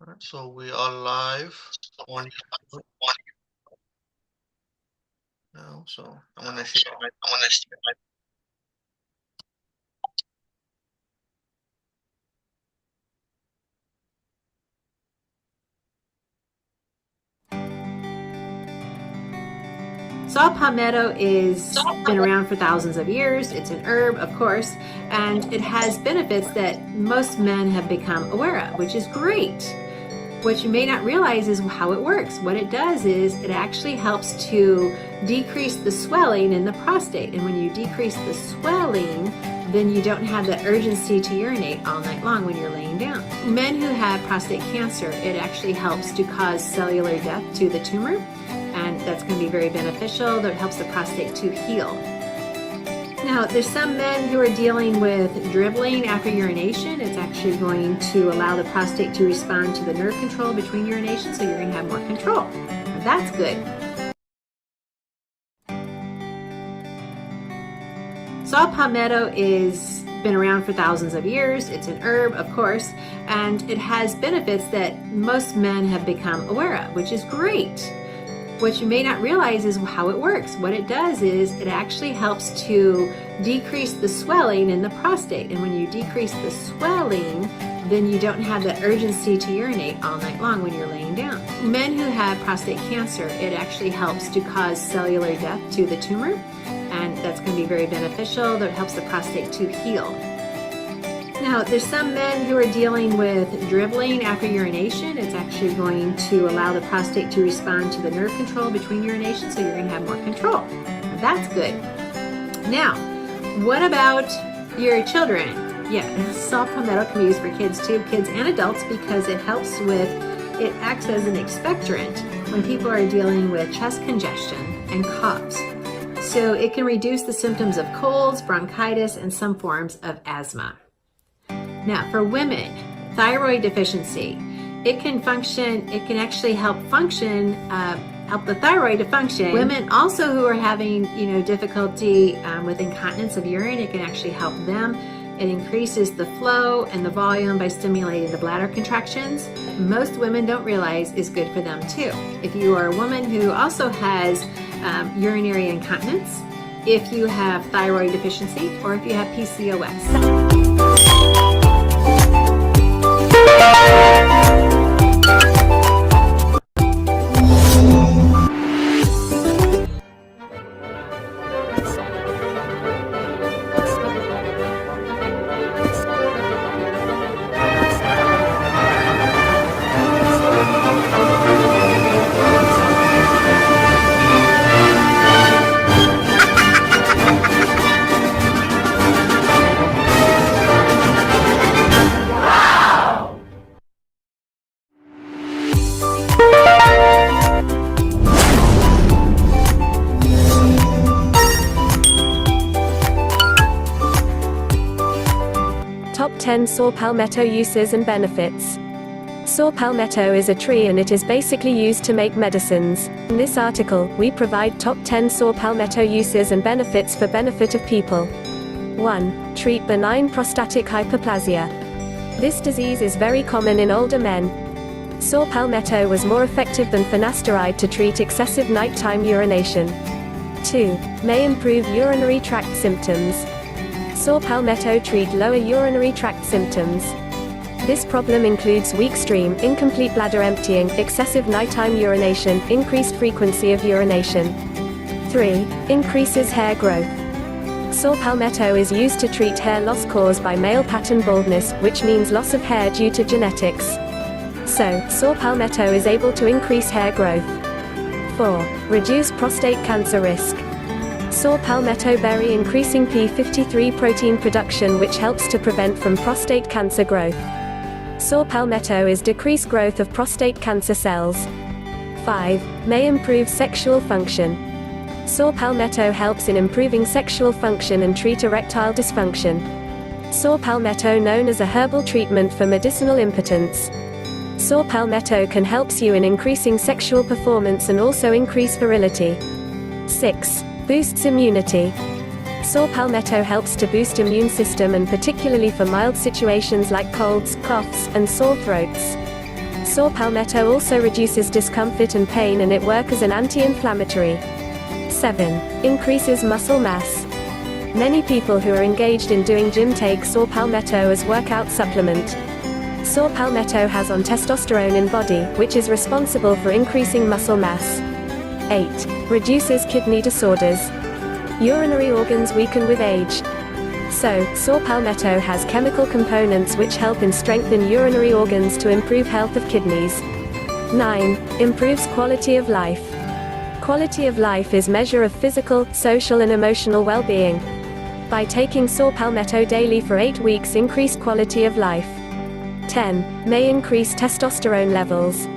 Alright, so we are live on now, so I'm gonna share my Saw palmetto is been around for thousands of years. It's an herb, of course, and it has benefits that most men have become aware of, which is great. What you may not realize is how it works. What it does is it actually helps to decrease the swelling in the prostate. And when you decrease the swelling, then you don't have that urgency to urinate all night long when you're laying down. Men who have prostate cancer, it actually helps to cause cellular death to the tumor, and that's going to be very beneficial. That helps the prostate to heal. Now, there's some men who are dealing with dribbling after urination. It's actually going to allow the prostate to respond to the nerve control between urination, so you're going to have more control. That's good. Saw palmetto is been around for thousands of years. It's an herb, of course, and it has benefits that most men have become aware of, which is great. What you may not realize is how it works. What it does is it actually helps to decrease the swelling in the prostate. And when you decrease the swelling, then you don't have that urgency to urinate all night long when you're laying down. Men who have prostate cancer, it actually helps to cause cellular death to the tumor, and that's going to be very beneficial. That helps the prostate to heal. Now, there's some men who are dealing with dribbling after urination. It's actually going to allow the prostate to respond to the nerve control between urination, so you're going to have more control. That's good. Now, what about your children? Yeah, saw palmetto can be used for kids too, kids and adults, because it helps with, it acts as an expectorant when people are dealing with chest congestion and coughs. So it can reduce the symptoms of colds, bronchitis, and some forms of asthma. Now, for women, thyroid deficiency, it can actually help the thyroid to function. Women also who are having, difficulty with incontinence of urine, it can actually help them. It increases the flow and the volume by stimulating the bladder contractions. Most women don't realize is good for them too. If you are a woman who also has urinary incontinence, if you have thyroid deficiency, or if you have PCOS. Top 10 Saw palmetto uses and benefits. Saw palmetto is a tree and it is basically used to make medicines. In this article, we provide top 10 saw palmetto uses and benefits for benefit of people. 1. Treat benign prostatic hyperplasia. This disease is very common in older men. Saw palmetto was more effective than finasteride to treat excessive nighttime urination. 2. May improve urinary tract symptoms. Saw palmetto treat lower urinary tract symptoms. This problem includes weak stream, incomplete bladder emptying, excessive nighttime urination, increased frequency of urination. 3. Increases hair growth. Saw palmetto is used to treat hair loss caused by male pattern baldness, which means loss of hair due to genetics. So, saw palmetto is able to increase hair growth. 4. Reduce prostate cancer risk. Saw palmetto berry increasing p53 protein production, which helps to prevent from prostate cancer growth. Saw palmetto is decreased growth of prostate cancer cells. 5. May improve sexual function. Saw palmetto helps in improving sexual function and treat erectile dysfunction. Saw palmetto, known as a herbal treatment for medicinal impotence. Saw palmetto can help you in increasing sexual performance and also increase virility. 6. Boosts immunity. Saw palmetto helps to boost immune system, and particularly for mild situations like colds, coughs, and sore throats. Saw palmetto also reduces discomfort and pain, and it works as an anti-inflammatory. 7. Increases muscle mass. Many people who are engaged in doing gym take saw palmetto as workout supplement. Saw palmetto has on testosterone in body, which is responsible for increasing muscle mass. 8. Reduces kidney disorders. Urinary organs weaken with age. So, saw palmetto has chemical components which help in strengthen urinary organs to improve health of kidneys. 9. Improves quality of life. Quality of life is measure of physical, social and emotional well-being. By taking saw palmetto daily for 8 weeks, increase quality of life. 10. May increase testosterone levels.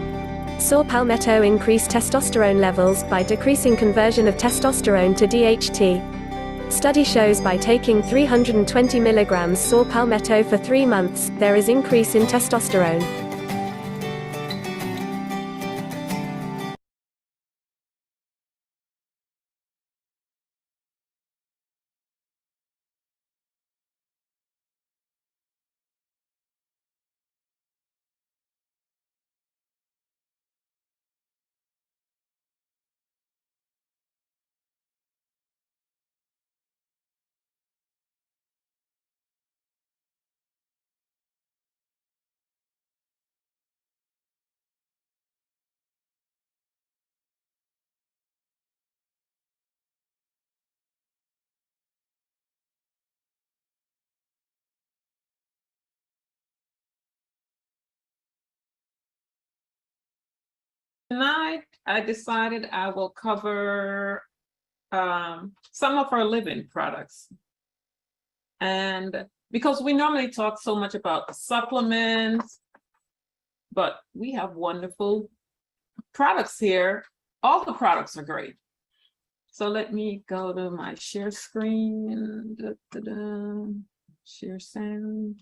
Saw palmetto increase testosterone levels by decreasing conversion of testosterone to DHT. Study shows by taking 320 mg saw palmetto for 3 months, there is increase in testosterone. Tonight, I decided I will cover some of our living products. And because we normally talk so much about supplements, but we have wonderful products here. All the products are great. So let me go to my share screen. Share sound.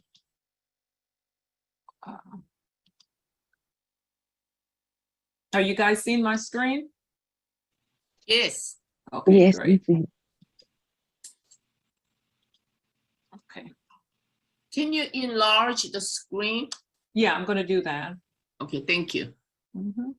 Are you guys seeing my screen? Yes. Okay, Yes, great. we Okay. Can you enlarge the screen? Yeah, I'm going to do that. Okay, thank you. Mhm.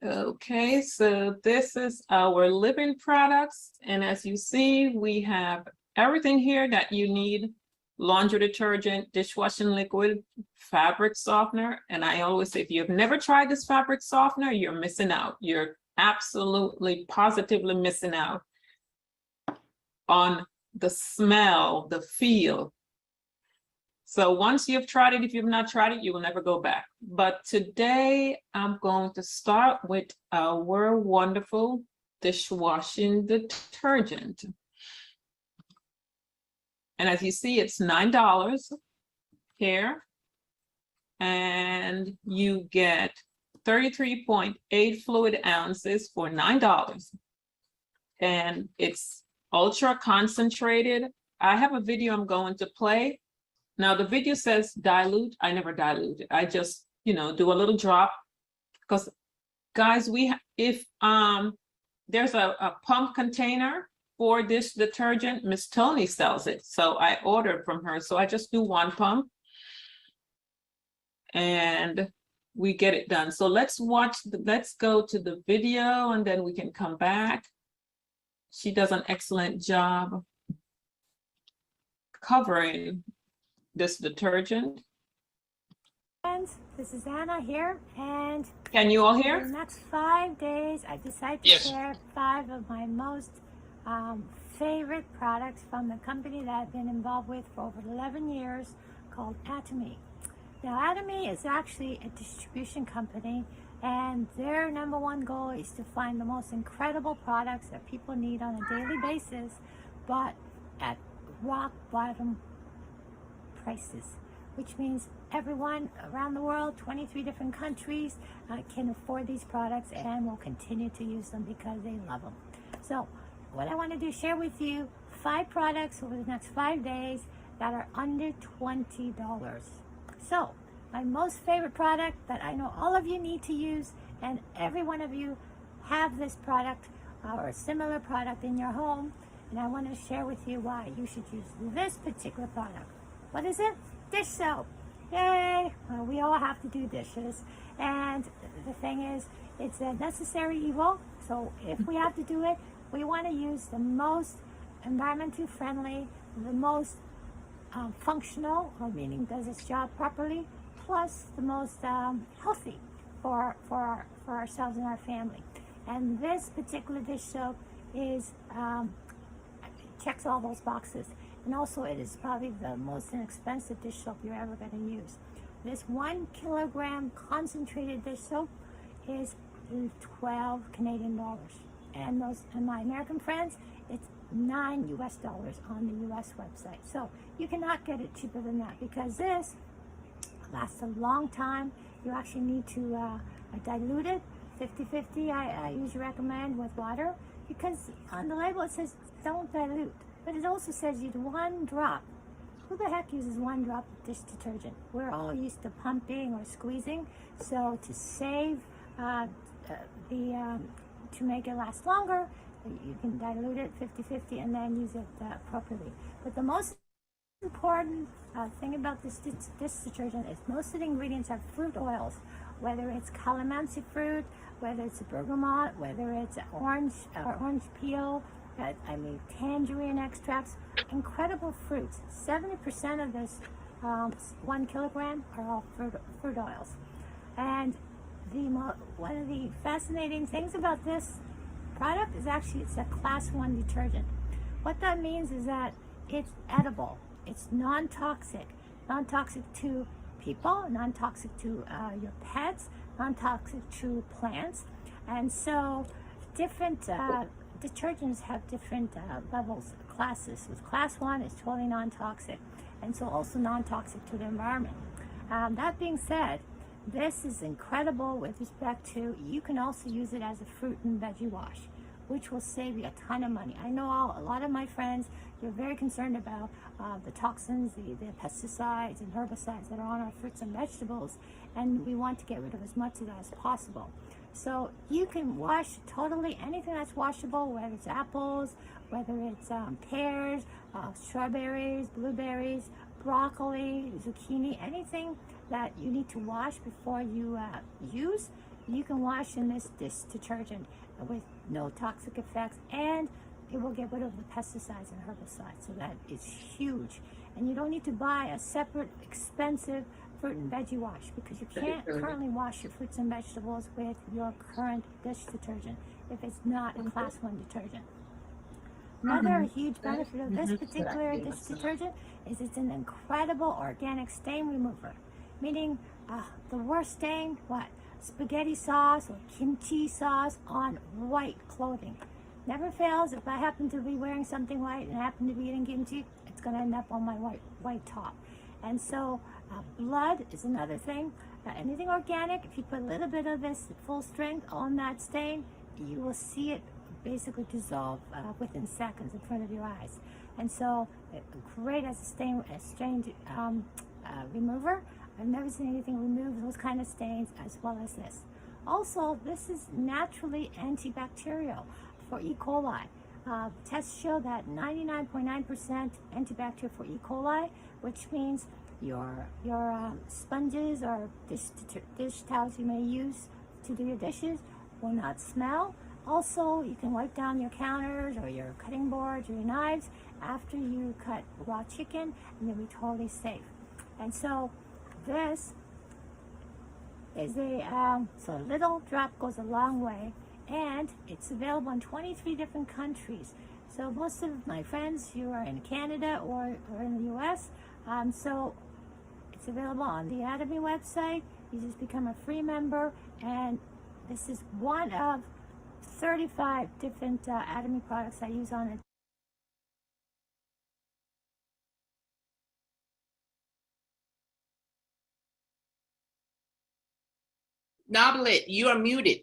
Okay, so this is our living products. And as you see, we have everything here that you need: laundry detergent, dishwashing liquid, fabric softener. And I always say, if you've never tried this fabric softener, you're missing out. You're absolutely, positively missing out on the smell, the feel. So once you've tried it, if you've not tried it, you will never go back. But today I'm going to start with our wonderful dishwashing detergent. And as you see, it's $9 here. And you get 33.8 fluid ounces for $9. And it's ultra concentrated. I have a video I'm going to play. Now the video says dilute. I never dilute it. I just, do a little drop, because guys, if there's a pump container for this detergent, Miss Tony sells it. So I ordered from her. So I just do 1 pump and we get it done. So let's go to the video and then we can come back. She does an excellent job covering this detergent. Friends, this is Anna here, and Can you all for hear? the next 5 days, I decided to Yes. share 5 of my most favorite products from the company that I've been involved with for over 11 years, called Atomy. Now, Atomy is actually a distribution company, and their #1 goal is to find the most incredible products that people need on a daily basis, but at rock bottom prices, which means everyone around the world, 23 different countries, can afford these products and will continue to use them because they love them. So what I want to do is share with you 5 products over the next 5 days that are under $20. So my most favorite product that I know all of you need to use, and every one of you have this product or a similar product in your home, and I want to share with you why you should use this particular product. What is it? Dish soap. Yay! Well, we all have to do dishes, and the thing is, it's a necessary evil. So if we have to do it, we want to use the most environmentally friendly, the most functional, or meaning does its job properly, plus the most healthy for ourselves and our family. And this particular dish soap is checks all those boxes. And also it is probably the most inexpensive dish soap you're ever going to use. This 1 kilogram concentrated dish soap is 12 Canadian dollars. And my American friends, it's $9 US on the US website. So you cannot get it cheaper than that, because this lasts a long time. You actually need to dilute it 50-50. I usually recommend with water, because on the label it says don't dilute, but it also says use 1 drop. Who the heck uses 1 drop of dish detergent? We're all used to pumping or squeezing. So to save to make it last longer, you can dilute it 50-50 and then use it appropriately. But the most important thing about this detergent is most of the ingredients are fruit oils, whether it's calamansi fruit, whether it's bergamot, whether it's orange peel, tangerine extracts, incredible fruits. 70% of this 1 kilogram are all fruit oils. And one of the fascinating things about this product is actually it's a class 1 detergent. What that means is that it's edible, it's non-toxic to people, non-toxic to your pets, non-toxic to plants. And so different detergents have different levels, classes. With class 1, it's totally non-toxic, and so also non-toxic to the environment. That being said, this is incredible with respect to, you can also use it as a fruit and veggie wash, which will save you a ton of money. I know a lot of my friends, you're very concerned about the toxins, the pesticides and herbicides that are on our fruits and vegetables, and we want to get rid of as much of that as possible. So you can wash totally anything that's washable, whether it's apples, whether it's pears, strawberries, blueberries, broccoli, zucchini, anything that you need to wash before you use, you can wash in this detergent with no toxic effects, and it will get rid of the pesticides and herbicides. So that is huge. And you don't need to buy a separate expensive fruit and veggie wash, because you can't currently wash your fruits and vegetables with your current dish detergent if it's not a class 1 detergent. Another huge benefit of this particular dish detergent is it's an incredible organic stain remover. Meaning the worst stain, what? Spaghetti sauce or kimchi sauce on white clothing. Never fails. If I happen to be wearing something white and happen to be eating kimchi, it's going to end up on my white top. And so blood is another thing. Anything organic, if you put a little bit of this full strength on that stain, you will see it basically dissolve within seconds in front of your eyes. And so great as a stain remover. I've never seen anything remove those kind of stains as well as this. Also, this is naturally antibacterial for E. coli. Tests show that 99.9% antibacterial for E. coli, which means your sponges or dish towels you may use to do your dishes will not smell. Also, you can wipe down your counters or your cutting boards or your knives after you cut raw chicken, and you'll be totally safe. And so this is so a little drop goes a long way, and it's available in 23 different countries. So most of my friends, you are in Canada or in the US, so it's available on the Atomy website. You just become a free member, and this is one of 35 different Atomy products I use on it. Noblet, you are muted.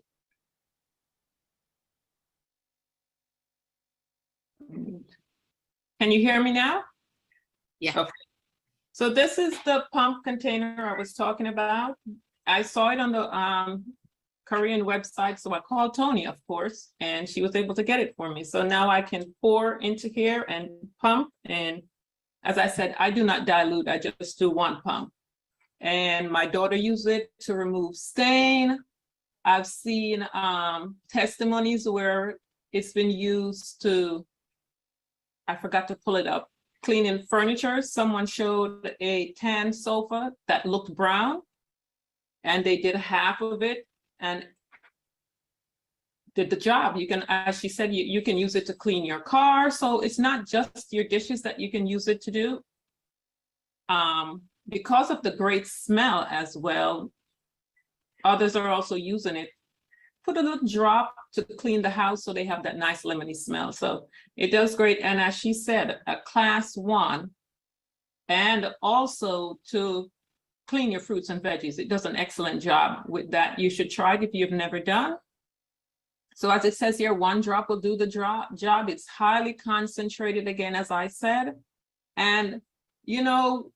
Can you hear me now? Yeah. Okay. So this is the pump container I was talking about. I saw it on the Korean website, so I called Tony, of course, and she was able to get it for me. So now I can pour into here and pump. And as I said, I do not dilute, I just do one pump. And my daughter used it to remove stain. I've seen testimonies where it's been used to, I forgot to pull it up, cleaning furniture. Someone showed a tan sofa that looked brown, and they did half of it and did the job. You can, as she said, you can use it to clean your car. So it's not just your dishes that you can use it to do. Because of the great smell as well, others are also using it. Put a little drop to clean the house so they have that nice lemony smell. So it does great. And as she said, a class 1, and also to clean your fruits and veggies. It does an excellent job with that. You should try it if you've never done. So as it says here, 1 drop will do the job. It's highly concentrated, again, as I said. And, you know,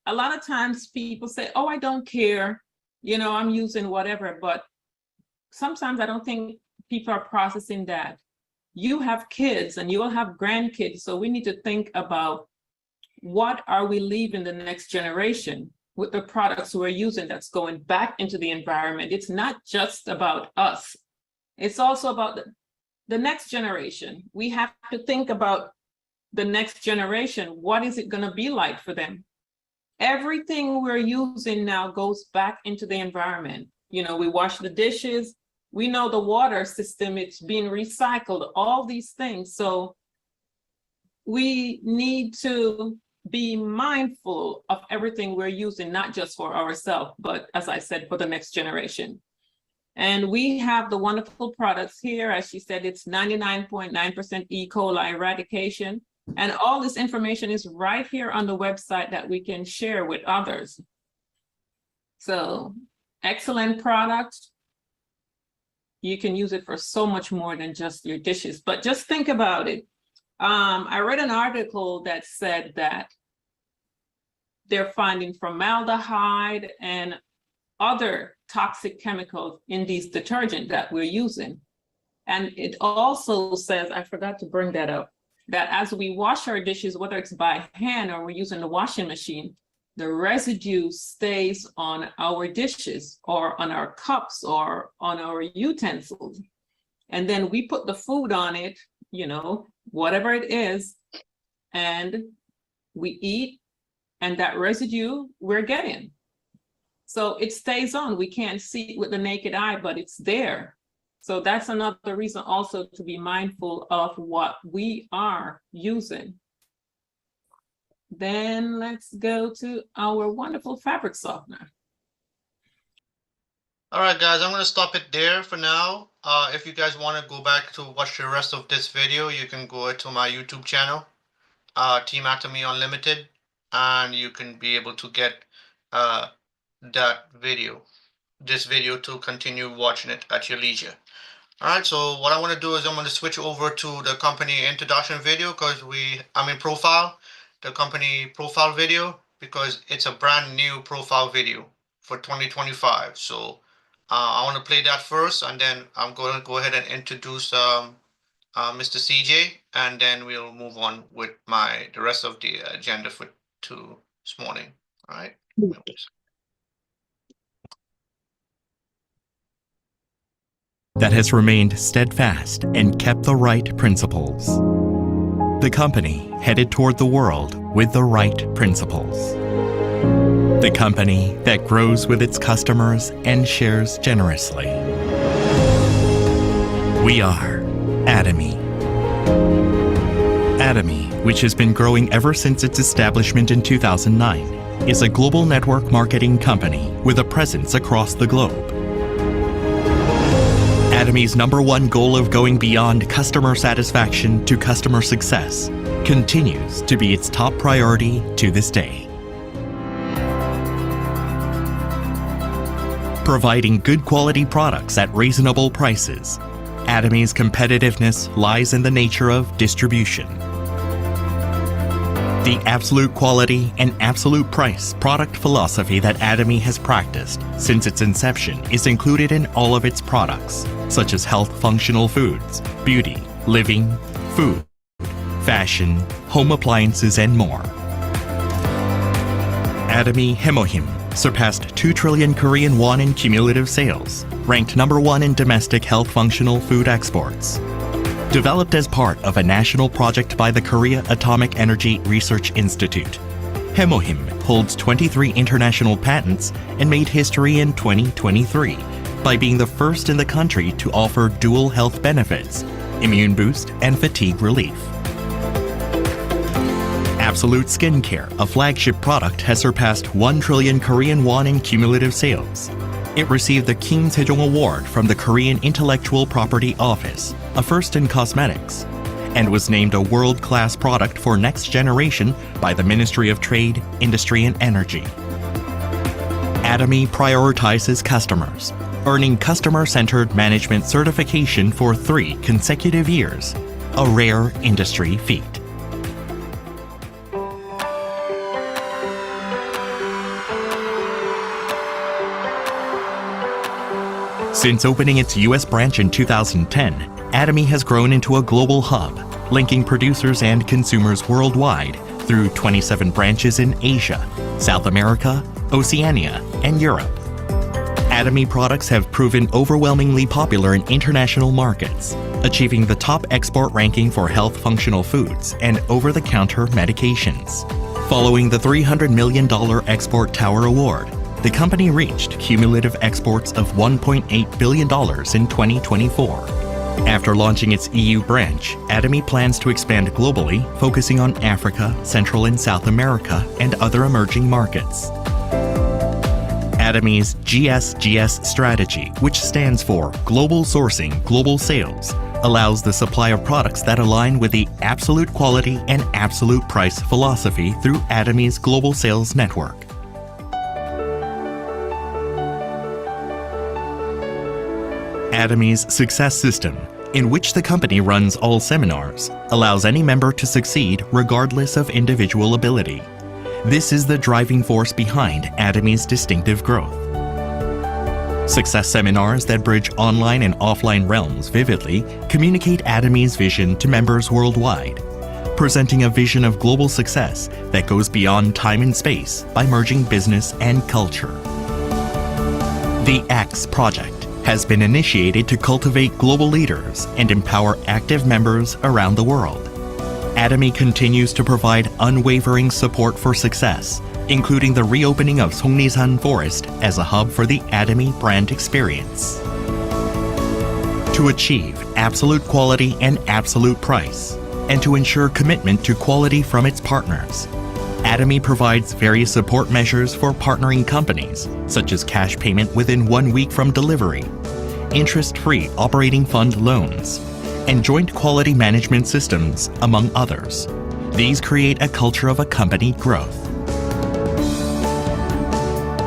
a lot of times people say, oh, I don't care, you know, I'm using whatever, but sometimes I don't think people are processing that. You have kids and you will have grandkids, so we need to think about what are we leaving the next generation with the products we're using that's going back into the environment. It's not just about us. It's also about the next generation. We have to think about the next generation. What is it going to be like for them? Everything we're using now goes back into the environment. You know, we wash the dishes. We know the water system, it's being recycled, all these things. So we need to be mindful of everything we're using, not just for ourselves, but as I said, for the next generation. And we have the wonderful products here. As she said, it's 99.9% E. coli eradication. And all this information is right here on the website that we can share with others. So excellent product. You can use it for so much more than just your dishes, but just think about it. I read an article that said that they're finding formaldehyde and other toxic chemicals in these detergents that we're using. And it also says, I forgot to bring that up, that as we wash our dishes, whether it's by hand or we're using the washing machine, the residue stays on our dishes or on our cups or on our utensils. And then we put the food on it, you know, whatever it is, and we eat, and that residue we're getting. So it stays on. We can't see it with the naked eye, but it's there. So that's another reason also to be mindful of what we are using. Then let's go to our wonderful fabric softener. All right, guys, I'm going to stop it there for now. If you guys want to go back to watch the rest of this video, you can go to my YouTube channel, Team Atomy Unlimited, and you can be able to get this video to continue watching it at your leisure. All right, so what I want to do is I'm going to switch over to the company introduction video because I'm in profile, the company profile video, because it's a brand new profile video for 2025. So I want to play that first, and then I'm going to go ahead and introduce Mr. CJ, and then we'll move on with the rest of the agenda for this morning. All right. That has remained steadfast and kept the right principles. The company headed toward the world with the right principles. The company that grows with its customers and shares generously. We are Atomy. Atomy, which has been growing ever since its establishment in 2009, is a global network marketing company with a presence across the globe. Atomy's #1 goal of going beyond customer satisfaction to customer success continues to be its top priority to this day. providing good quality products at reasonable prices. Atomy's competitiveness lies in the nature of distribution. The absolute quality and absolute price product philosophy that Atomy has practiced since its inception is included in all of its products, such as health functional foods, beauty, living, food, fashion, home appliances, and more. Atomy Hemohim surpassed 2 trillion Korean won in cumulative sales, ranked #1 in domestic health functional food exports. Developed as part of a national project by the Korea Atomic Energy Research Institute, Hemohim holds 23 international patents and made history in 2023 by being the first in the country to offer dual health benefits, immune boost, and fatigue relief. Absolute Skincare, a flagship product, has surpassed 1 trillion Korean won in cumulative sales. It received the Kim Sejong Award from the Korean Intellectual Property Office, a first in cosmetics, and was named a world-class product for next generation by the Ministry of Trade, Industry and Energy. Atomy prioritizes customers, earning customer-centered management certification for 3 consecutive years, a rare industry feat. Since opening its U.S. branch in 2010, Atomy has grown into a global hub, linking producers and consumers worldwide through 27 branches in Asia, South America, Oceania, and Europe. Atomy products have proven overwhelmingly popular in international markets, achieving the top export ranking for health functional foods and over-the-counter medications. Following the $300 million Export Tower Award, the company reached cumulative exports of $1.8 billion in 2024. After launching its EU branch, Atomy plans to expand globally, focusing on Africa, Central and South America, and other emerging markets. Atomy's GSGS strategy, which stands for Global Sourcing, Global Sales, allows the supply of products that align with the absolute quality and absolute price philosophy through Atomy's global sales network. Atomy's Success System, in which the company runs all seminars, allows any member to succeed regardless of individual ability. This is the driving force behind Atomy's distinctive growth. Success seminars that bridge online and offline realms vividly communicate Atomy's vision to members worldwide, presenting a vision of global success that goes beyond time and space by merging business and culture. The X Project has been initiated to cultivate global leaders and empower active members around the world. Atomy continues to provide unwavering support for success, including the reopening of Songnisan Forest as a hub for the Atomy brand experience. To achieve absolute quality and absolute price, and to ensure commitment to quality from its partners, Atomy provides various support measures for partnering companies, such as cash payment within 1 week from delivery, interest-free operating fund loans, and joint quality management systems, among others. These create a culture of accompanied growth.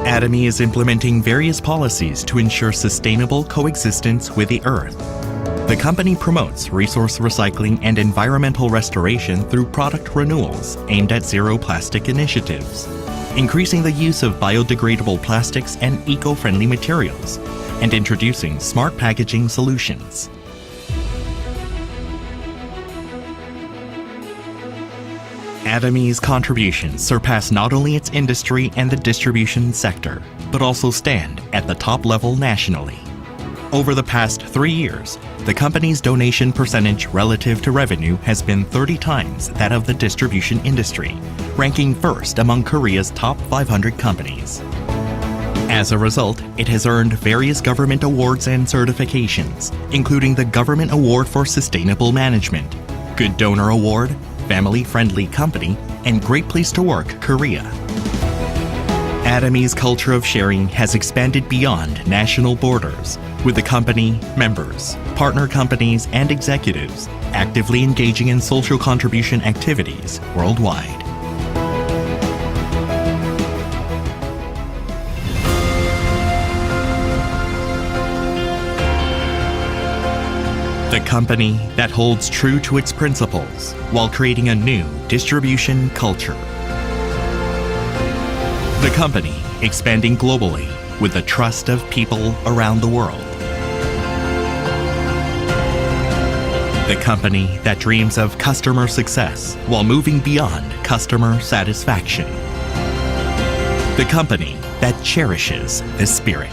Atomy is implementing various policies to ensure sustainable coexistence with the Earth. The company promotes resource recycling and environmental restoration through product renewals aimed at zero plastic initiatives, increasing the use of biodegradable plastics and eco-friendly materials, and introducing smart packaging solutions. Atomy's contributions surpass not only its industry and the distribution sector, but also stand at the top level nationally. Over the past 3 years, the company's donation percentage relative to revenue has been 30 times that of the distribution industry, ranking first among Korea's top 500 companies. As a result, it has earned various government awards and certifications, including the Government Award for Sustainable Management, Good Donor Award, Family Friendly Company, and Great Place to Work Korea. Atomy's culture of sharing has expanded beyond national borders, with the company, members, partner companies, and executives actively engaging in social contribution activities worldwide. The company that holds true to its principles while creating a new distribution culture. The company expanding globally with the trust of people around the world. The company that dreams of customer success while moving beyond customer satisfaction. The company that cherishes the spirit.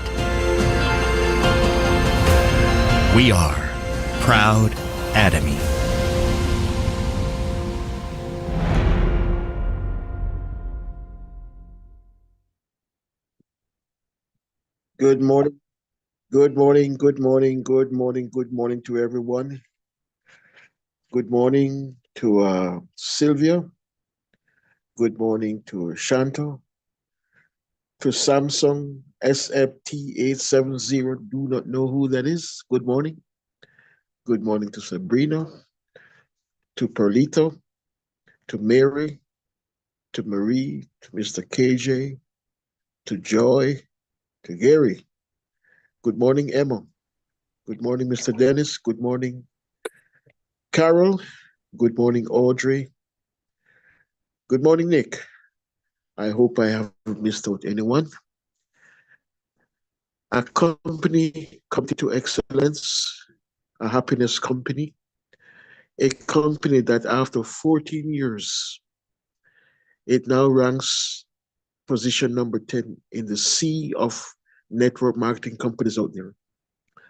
We are proud Atomy. Good morning, good morning, good morning, good morning, good morning to everyone. Good morning to Sylvia. Good morning to Shanto. To Samsung SFT870, do not know who that is. Good morning. Good morning to Sabrina, to Perlito, to Mary, to Marie, to Mr. KJ, to Joy, to Gary. Good morning, Emma. Good morning, Mr. Dennis. Good morning, Carol. Good morning, Audrey. Good morning, Nick. I hope I haven't missed out anyone. A company committed to excellence, a happiness company, a company that after 14 years, it now ranks position number 10 in the sea of network marketing companies out there.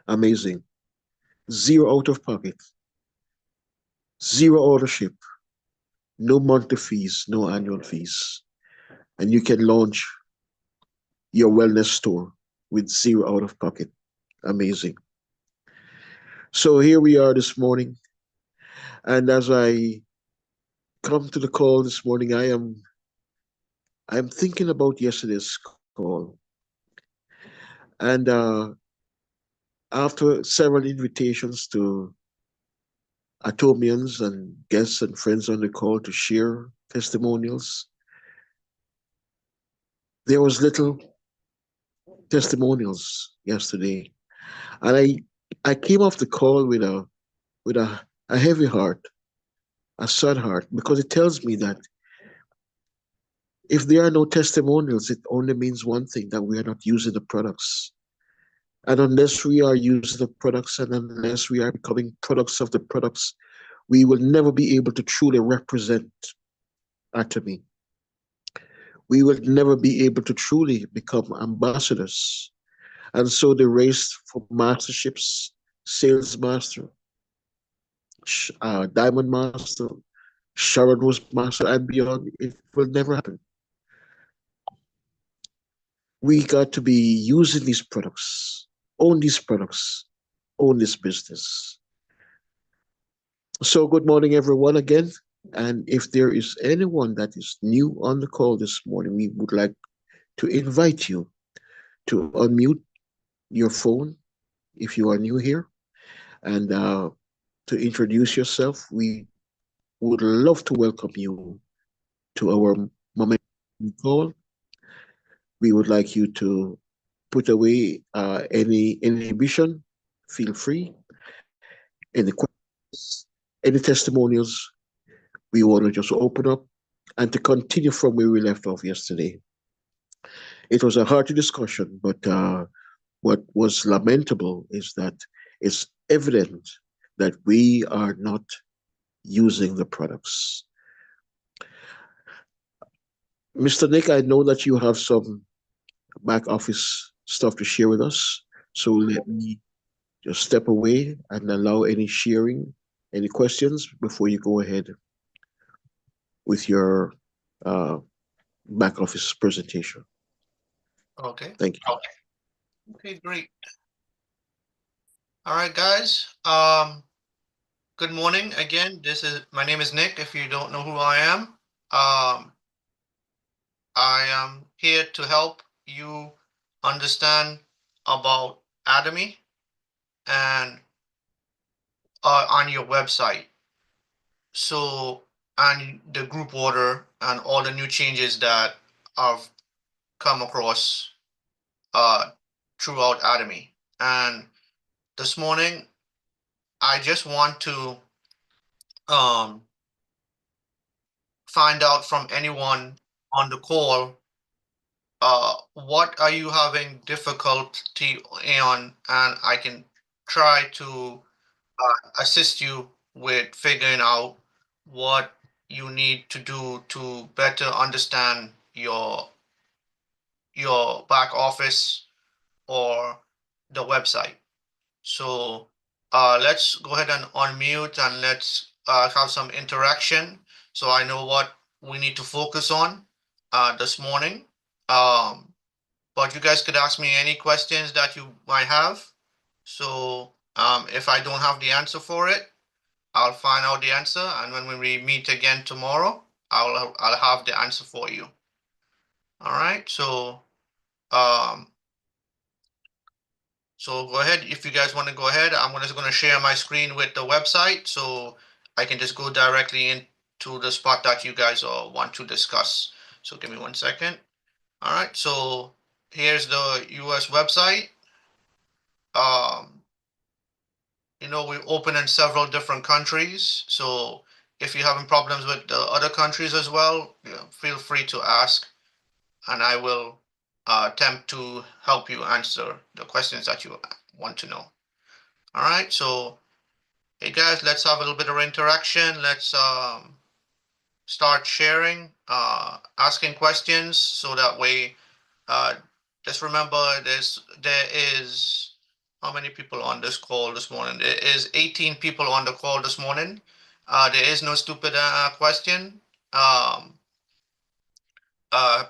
Amazing. Zero out of pocket, zero ownership, no monthly fees, no annual fees. And you can launch your wellness store with zero out of pocket. Amazing. So here we are this morning. And as I come to the call this morning, I'm thinking about yesterday's call. And after several invitations to Atomians and guests and friends on the call to share testimonials, there was little testimonials yesterday. And I came off the call with a heavy heart, a sad heart, because it tells me that if there are no testimonials, it only means one thing, that we are not using the products. And unless we are using the products and unless we are becoming products of the products, we will never be able to truly represent Atomy. We will never be able to truly become ambassadors. And so the race for masterships, sales master, diamond master, Sharon Rose master, and beyond, it will never happen. We got to be using these products, own these products, own this business. So good morning, everyone, again. And if there is anyone that is new on the call this morning, we would like to invite you to unmute your phone if you are new here and to introduce yourself. We would love to welcome you to our moment call. We would like you to put away any inhibition. Feel free. Any questions, any testimonials, we want to just open up and to continue from where we left off yesterday. It was a hearty discussion, but what was lamentable is that it's evident that we are not using the products. Mr. Nick, I know that you have some back office stuff to share with us, so let me just step away and allow any sharing, any questions before you go ahead with your back office presentation. Okay. Thank you. Okay, great. All right, guys. Good morning again. My name is Nick. If you don't know who I am, I am here to help you understand about Atomy and on your website. So, and the group order and all the new changes that I've come across throughout Atomy. And this morning, I just want to find out from anyone on the call, what are you having difficulty on, and I can try to assist you with figuring out what you need to do to better understand your back office or the website. So let's go ahead and unmute and let's have some interaction so I know what we need to focus on this morning. But you guys could ask me any questions that you might have. So if I don't have the answer for it, I'll find out the answer, and when we meet again tomorrow, I'll have the answer for you. All right. Um, so go ahead. If you guys want to go ahead, I'm just going to share my screen with the website so I can just go directly into the spot that you guys want to discuss. So give me 1 second. All right. So here's the US website. We open in several different countries. So if you're having problems with the other countries as well, feel free to ask, and I will attempt to help you answer the questions that you want to know. All right. So, hey guys, let's have a little bit of interaction. Let's start sharing, asking questions, so that way, just remember there is how many people on this call this morning? There is 18 people on the call this morning. There is no stupid question.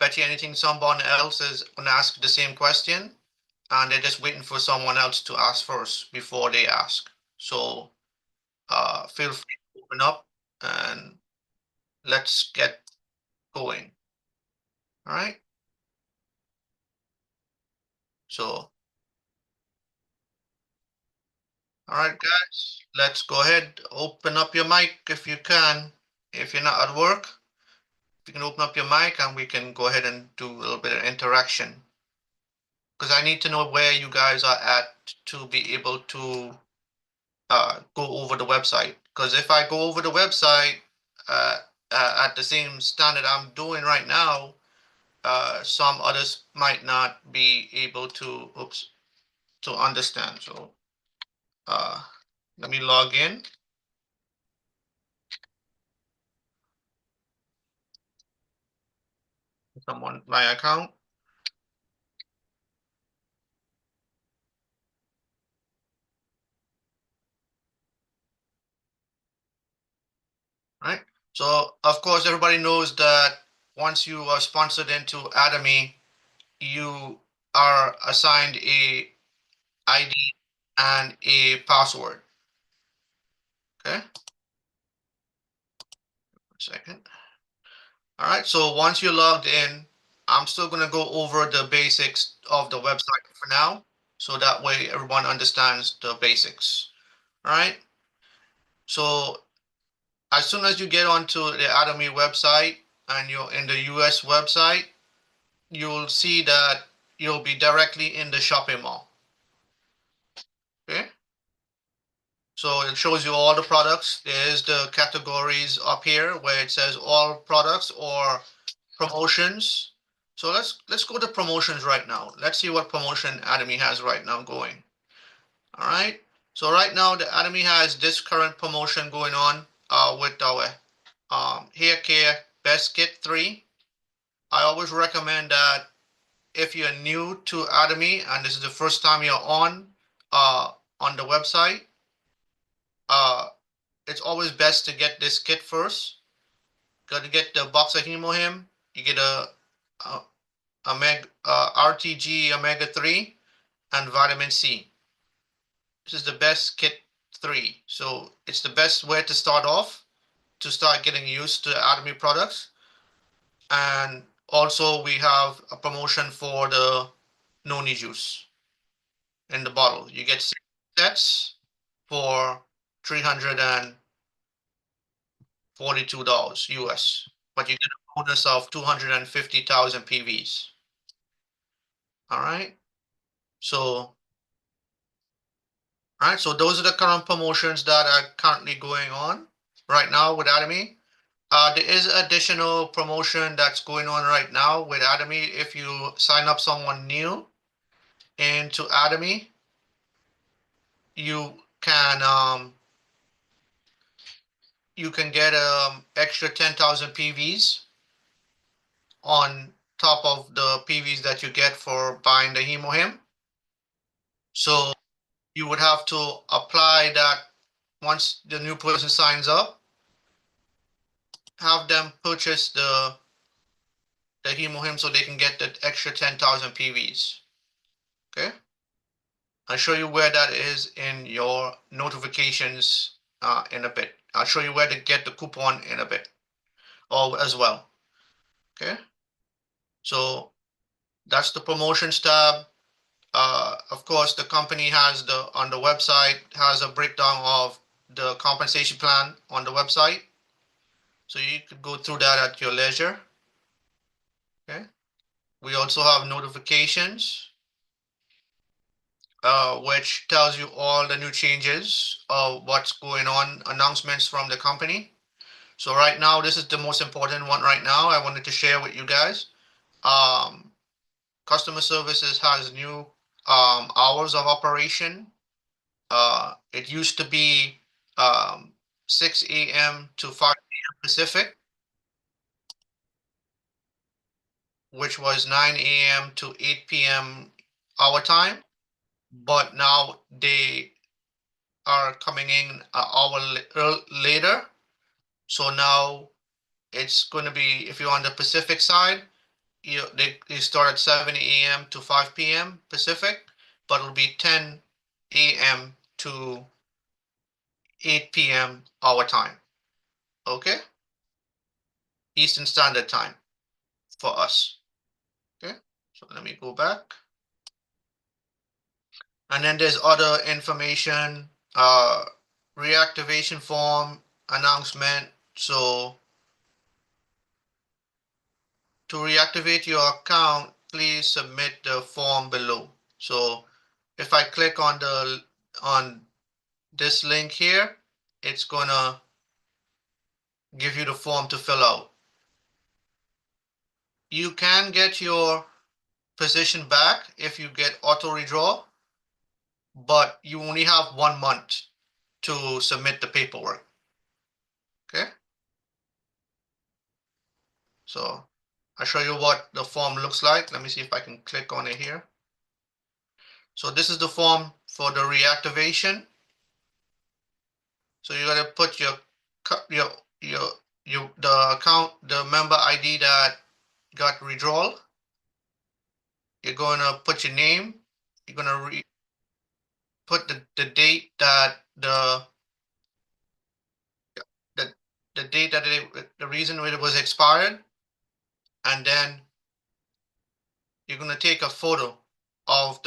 Bet you anything someone else is gonna ask the same question, and they're just waiting for someone else to ask first before they ask. So feel free to open up and let's get going. All right. So, all right, guys, let's go ahead. Open up your mic if you can. If you're not at work, you can open up your mic and we can go ahead and do a little bit of interaction. Because I need to know where you guys are at to be able to go over the website. Because if I go over the website uh, at the same standard I'm doing right now, some others might not be able to, to understand. So uh, let me log in. Someone my account. Right. So of course everybody knows that once you are sponsored into Atomy, you are assigned a ID and a password. Okay. 1 second. All right. So once you're logged in, I'm still going to go over the basics of the website for now, so that way everyone understands the basics. All right. So as soon as you get onto the Atomy website and you're in the US website, you'll see that you'll be directly in the shopping mall. Okay. So it shows you all the products. There's the categories up here where it says all products or promotions. So let's go to promotions right now. Let's see what promotion Atomy has right now going. All right. So right now the Atomy has this current promotion going on with our hair care best kit 3. I always recommend that if you're new to Atomy and this is the first time you're on the website, it's always best to get this kit first. Got to get the box of Hemohim. You get RTG Omega 3 and vitamin C. This is the best kit 3. So it's the best way to start off, to start getting used to Atomy products. And also we have a promotion for the noni juice in the bottle. You get 6 sets for $342 US, but you get a bonus of 250,000 PVs. All right. So All right, so those are the current promotions that are currently going on right now with Atomy. There is additional promotion that's going on right now with Atomy. If you sign up someone new into Atomy, you can get extra 10,000 PVs on top of the PVs that you get for buying the HemoHim. So you would have to apply that once the new person signs up, have them purchase the HemoHim so they can get the extra 10,000 PVs. Okay. I'll show you where that is in your notifications in a bit. I'll show you where to get the coupon in a bit or as well. Okay. So that's the promotions tab. Of course, the company has on the website has a breakdown of the compensation plan on the website. So you could go through that at your leisure. Okay. We also have notifications, which tells you all the new changes of what's going on, announcements from the company. So right now, this is the most important one right now. I wanted to share with you guys. Customer services has new hours of operation. It used to be 6 a.m. to 5 p.m. Pacific, which was 9 a.m. to 8 p.m. our time. But now they are coming in an hour later. So now it's going to be, if you're on the Pacific side, they start at 7 a.m. to 5 p.m. Pacific, but it'll be 10 a.m. to 8 p.m. our time. Okay? Eastern Standard Time for us. Okay? So let me go back. And then there's other information, reactivation form, announcement. So to reactivate your account, please submit the form below. So if I click on this link here, it's gonna give you the form to fill out. You can get your position back if you get auto redraw, but you only have 1 month to submit the paperwork. Okay. So I'll show you what the form looks like. Let me see if I can click on it here. So this is the form for the reactivation. So you got to put your the account, the member ID that got withdrawal. You're going to put your name. You're going to put the date that the date that the reason it was expired, and then you're going to take a photo of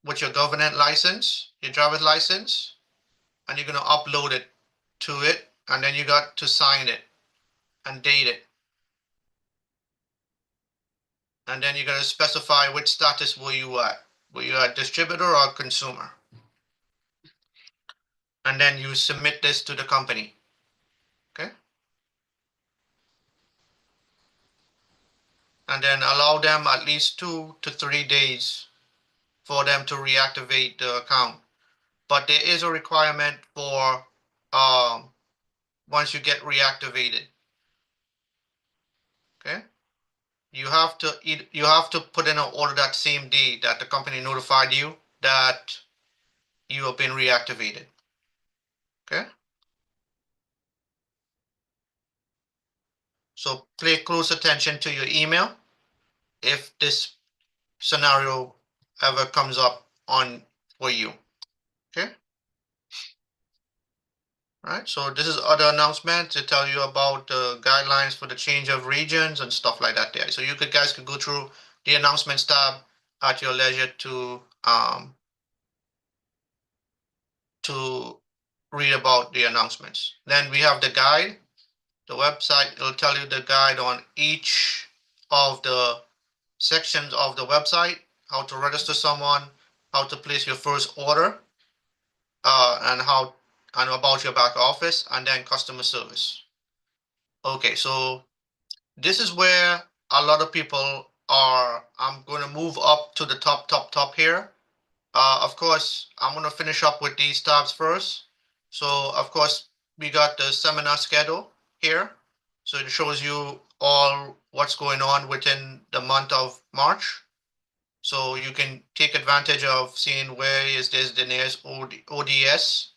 with your government license, your driver's license, and you're going to upload it to it, and then you got to sign it and date it. And then you're going to specify which status were you at. Were you a distributor or a consumer? And then you submit this to the company. Okay. And then allow them at least 2 to 3 days for them to reactivate the account. But there is a requirement for once you get reactivated. Okay. You have to put in an order that same day that the company notified you that you have been reactivated. Okay. So pay close attention to your email if this scenario ever comes up on for you. Okay. All right. So this is other announcement to tell you about the guidelines for the change of regions and stuff like that there. So you guys could go through the announcements tab at your leisure to read about the announcements. Then we have the guide. The website will tell you the guide on each of the sections of the website, how to register someone, how to place your first order, and about your back office, and then customer service. Okay, so this is where a lot of people are. I'm going to move up to the top here. Of course, I'm going to finish up with these tabs first. So, of course, we got the seminar schedule here. So it shows you all what's going on within the month of March. So you can take advantage of seeing where is this the nearest ODS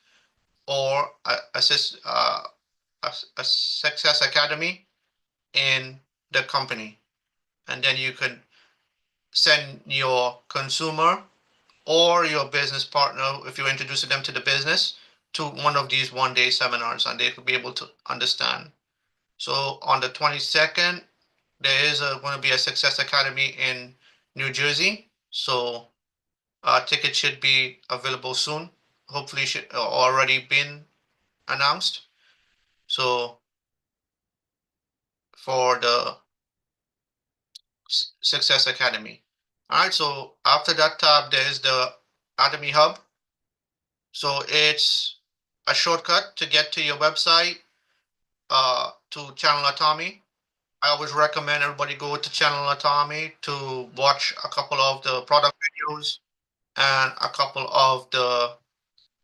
or a Success Academy in the company. And then you can send your consumer or your business partner, if you're introducing them to the business, to one of these one-day seminars, and they could be able to understand. So on the 22nd, there is going to be a Success Academy in New Jersey. So tickets should be available soon. Hopefully, should already been announced. So for the Success Academy. All right. So after that tab, there is the Atomy Hub. So it's a shortcut to get to your website, to Channel Atomy. I always recommend everybody go to Channel Atomy to watch a couple of the product videos and a couple of the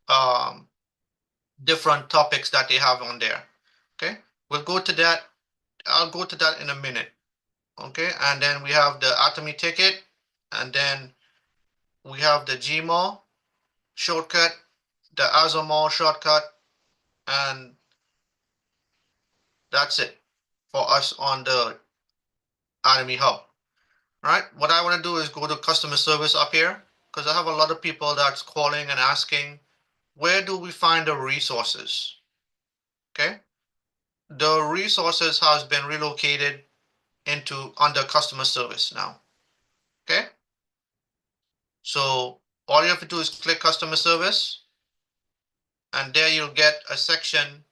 um, different topics that they have on there. Okay, we'll go to that. I'll go to that in a minute. Okay, and then we have the Atomy ticket, and then we have the Gmall shortcut, the Azomall shortcut, and that's it for us on the Atomy Hub. All right, what I want to do is go to customer service up here because I have a lot of people that's calling and asking, where do we find the resources? Okay, the resources has been relocated into under customer service now. Okay, so all you have to do is click customer service, and there you'll get a section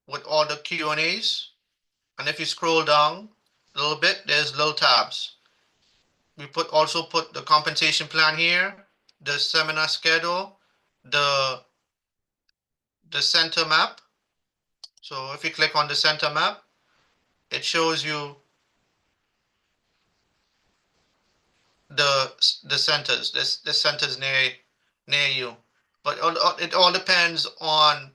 with all the Q&As. And if you scroll down a little bit, there's little tabs. We also put the compensation plan here, the seminar schedule, the center map. So if you click on the center map, it shows you the centers. The centers near you, but it all depends on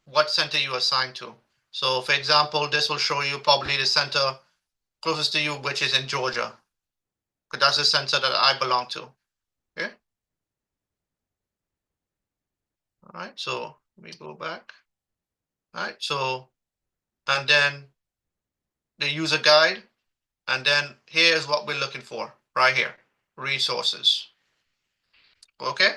what center you assign to. So for example, this will show you probably the center closest to you, which is in Georgia, because that's the center that I belong to. Okay. All right. So let me go back. All right. So, and then the user guide, and then here's what we're looking for right here, resources. Okay.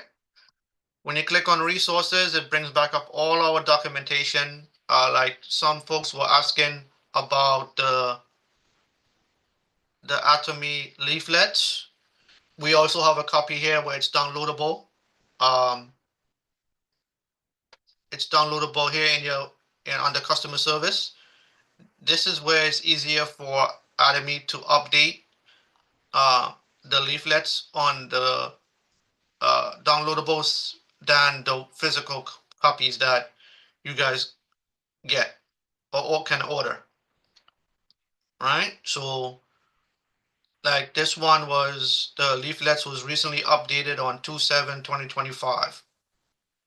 When you click on resources, it brings back up all our documentation. Like some folks were asking about the Atomy leaflets. We also have a copy here where it's downloadable. It's downloadable here under customer service. This is where it's easier for Atomy to update the leaflets on the downloadables than the physical copies that you guys get or can order. Right? So like this one was, the leaflets was recently updated on 2/7/2025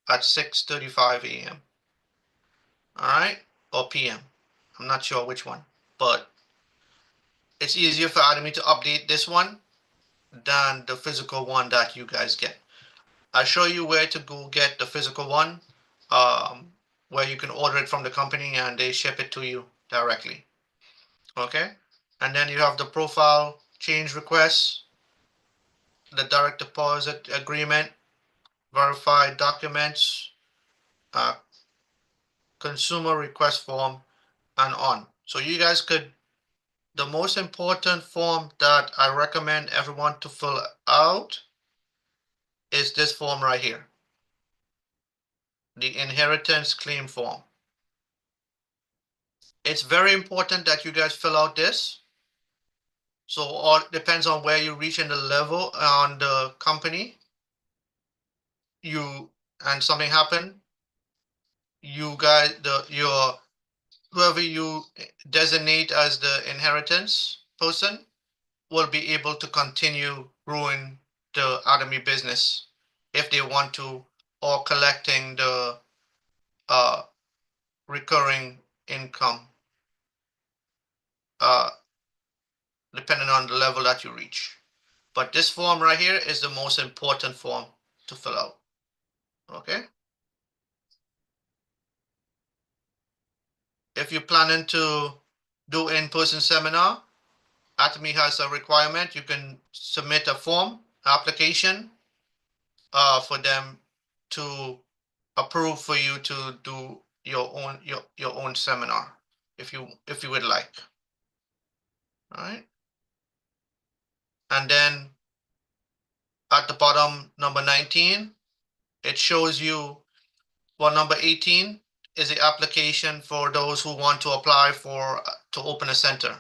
at 6:35 a.m. All right, or p.m. I'm not sure which one, but it's easier for Atomy to update this one than the physical one that you guys get. I'll show you where to go get the physical one, where you can order it from the company and they ship it to you directly. Okay, and then you have the profile change requests, the direct deposit agreement, verified documents, uh, consumer request form, and on. So you guys could, the most important form that I recommend everyone to fill out is this form right here, the inheritance claim form. It's very important that you guys fill out this. So all depends on where you reach in the level on the company. you and something happened, you guys, your whoever you designate as the inheritance person will be able to continue growing the Atomy business if they want to, or collecting the uh, recurring income, uh, depending on the level that you reach. But this form right here is the most important form to fill out. Okay. If you're planning to do in-person seminar, Atomy has a requirement. You can submit a form application for them to approve for you to do your own seminar if you would like. All right. And then at the bottom, number 19, it shows you, well, number 18 is the application for those who want to apply for to open a center.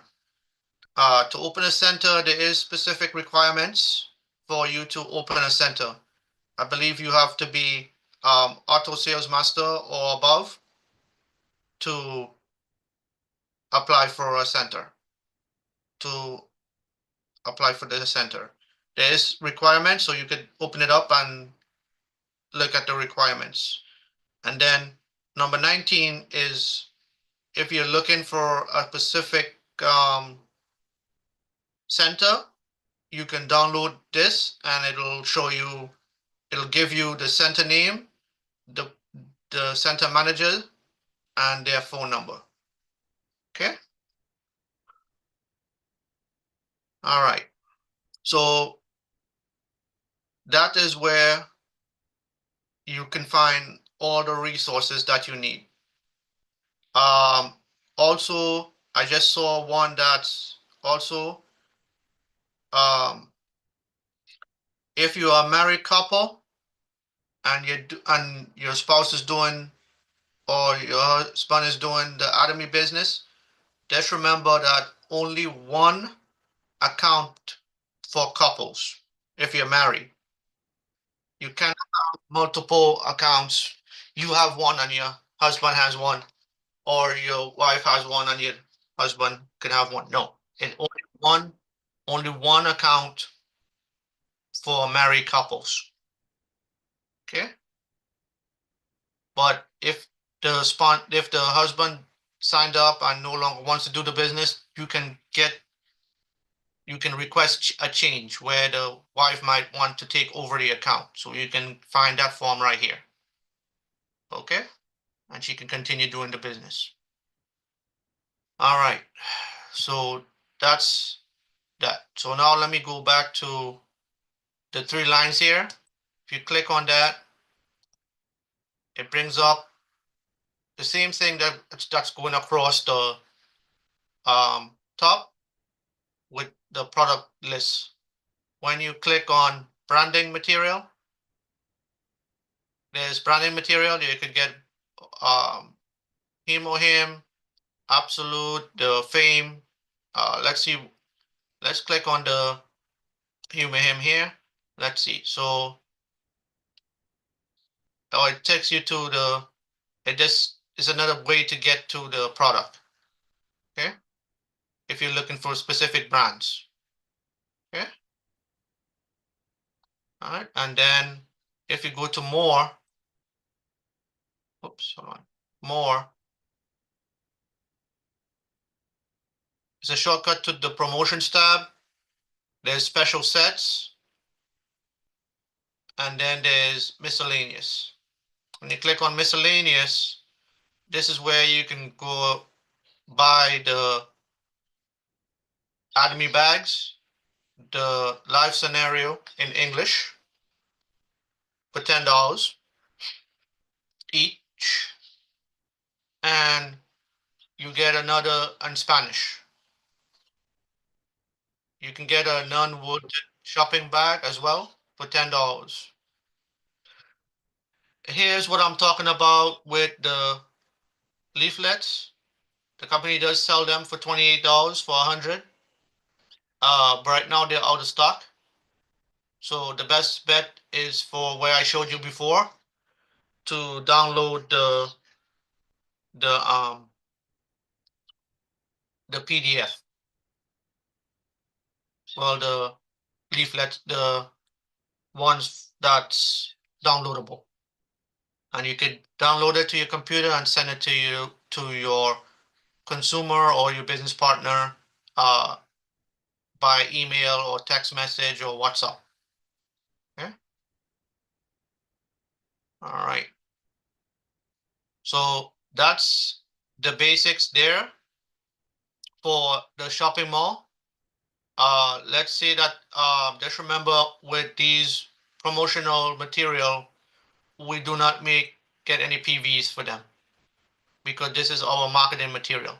To open a center, there is specific requirements for you to open a center. I believe you have to be auto sales master or above to apply for a center, to apply for the center. There is requirements, so you could open it up and look at the requirements. And then number 19 is if you're looking for a specific center, you can download this and it'll show you, it'll give you the center name, the center manager, and their phone number. Okay. All right. So that is where you can find all the resources that you need. Also, I just saw one that's also, if you are a married couple and your spouse is doing, or your husband is doing the Atomy business, just remember that only one account for couples. If you're married, you can't have multiple accounts. You have one and your husband has one, or your wife has one and your husband can have one. No, it's only one account for married couples. Okay. But if the husband signed up and no longer wants to do the business, you can request a change where the wife might want to take over the account. So you can find that form right here. Okay. And she can continue doing the business. All right. So that's that. So now let me go back to the 3 lines here. If you click on that, it brings up the same thing that's going across the top with the product list. When you click on branding material, there's branding material. You could get him or him, absolute, the fame. Let's see. Let's click on the him or him here. Let's see. So it takes you to the. It just is another way to get to the product. Okay. If you're looking for specific brands. Okay. All right. And then if you go to more, oops, hold on. More. It's a shortcut to the promotions tab. There's special sets. And then there's miscellaneous. When you click on miscellaneous, this is where you can go buy the Atomy bags, the live scenario in English for $10 each. And you get another in Spanish. You can get a non-wood shopping bag as well for $10. Here's what I'm talking about with the leaflets. The company does sell them for $28 for 100. But right now they're out of stock. So the best bet is for where I showed you before to download the PDF. Well, the leaflet, the ones that's downloadable, and you could download it to your computer and send it to your consumer or your business partner by email or text message or WhatsApp. Okay. All right. So that's the basics there for the shopping mall. Let's say that just remember with these promotional material, we do not get any PVs for them because this is our marketing material,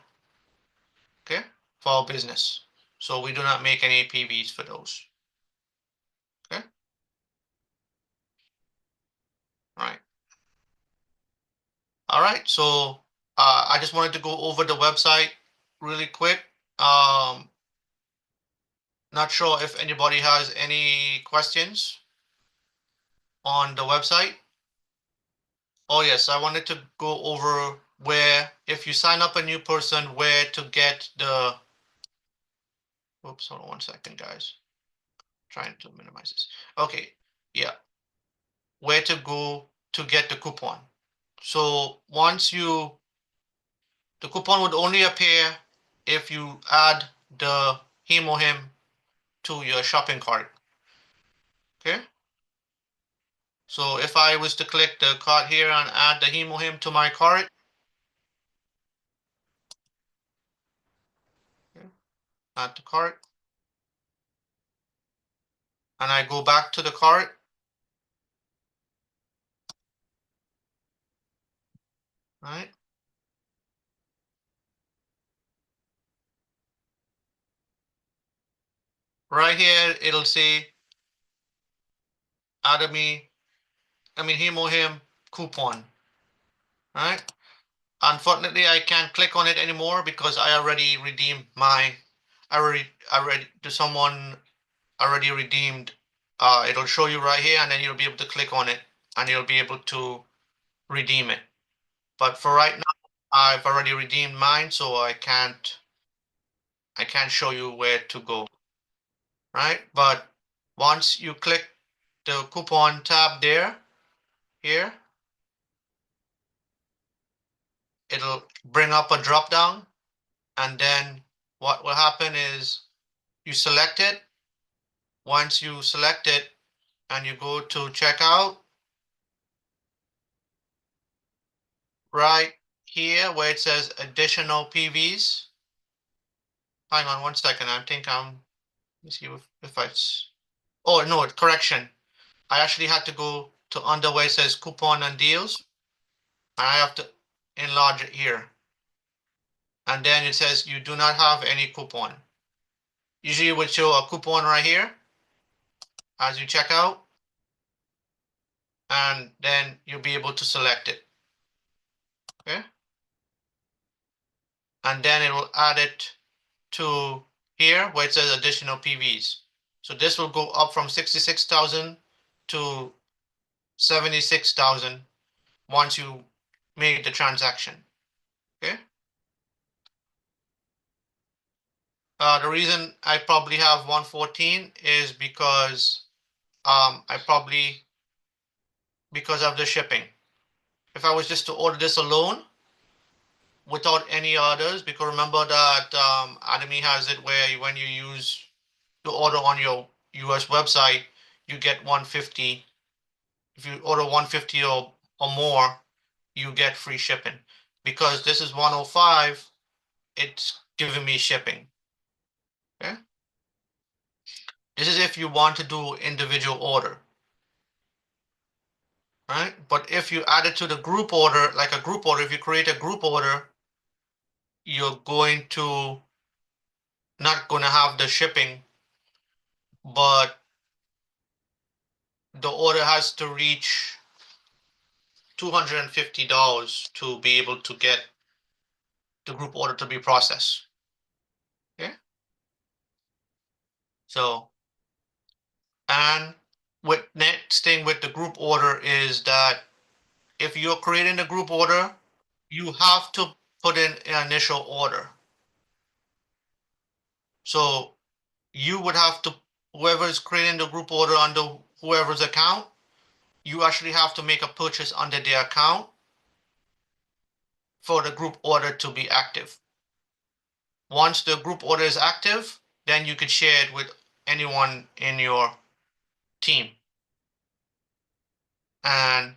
okay, for our business. So we do not make any PVs for those. Okay. All right. All right. So I just wanted to go over the website really quick. Not sure if anybody has any questions on the website. Oh yes, I wanted to go over where, if you sign up a new person, where to get the, oops, hold on 1 second, guys. Trying to minimize this. Okay, yeah. Where to go to get the coupon. So once the coupon would only appear if you add the Hemohim to your shopping cart. Okay. So if I was to click the cart here and add the Hemohim to my cart, add to cart, and I go back to the cart, right? Right here, it'll say Atomy, Hemohim coupon, right? Unfortunately, I can't click on it anymore because I already redeemed someone already redeemed. It'll show you right here, and then you'll be able to click on it, and you'll be able to redeem it. But for right now, I've already redeemed mine, so I can't show you where to go, right? But once you click the coupon tab here, it'll bring up a drop down, and then what will happen is you select it. Once you select it and you go to checkout, right here where it says additional PVs. Hang on 1 second. I think let me see if it's, oh no, correction. I actually had to go to under where it says coupon and deals. And I have to enlarge it here. And then it says you do not have any coupon. Usually it would show a coupon right here as you check out. And then you'll be able to select it. Okay. And then it will add it to here where it says additional PVs. So this will go up from 66,000 to 76,000 once you make the transaction. Okay. The reason I probably have 114 is because because of the shipping. If I was just to order this alone without any others, because remember that Atomy has it where when you order on your US website, you get 150. If you order 150 or more, you get free shipping. Because this is 105, it's giving me shipping. Okay. This is if you want to do individual order. Right? But if you add it to the group order, like a group order, if you create a group order, you're not going to have the shipping, but the order has to reach $250 to be able to get the group order to be processed. Okay. So, and with next thing with the group order is that if you're creating a group order, you have to put in an initial order. So you would have to, whoever is creating the group order under whoever's account, you actually have to make a purchase under their account for the group order to be active. Once the group order is active, then you can share it with anyone in your team. And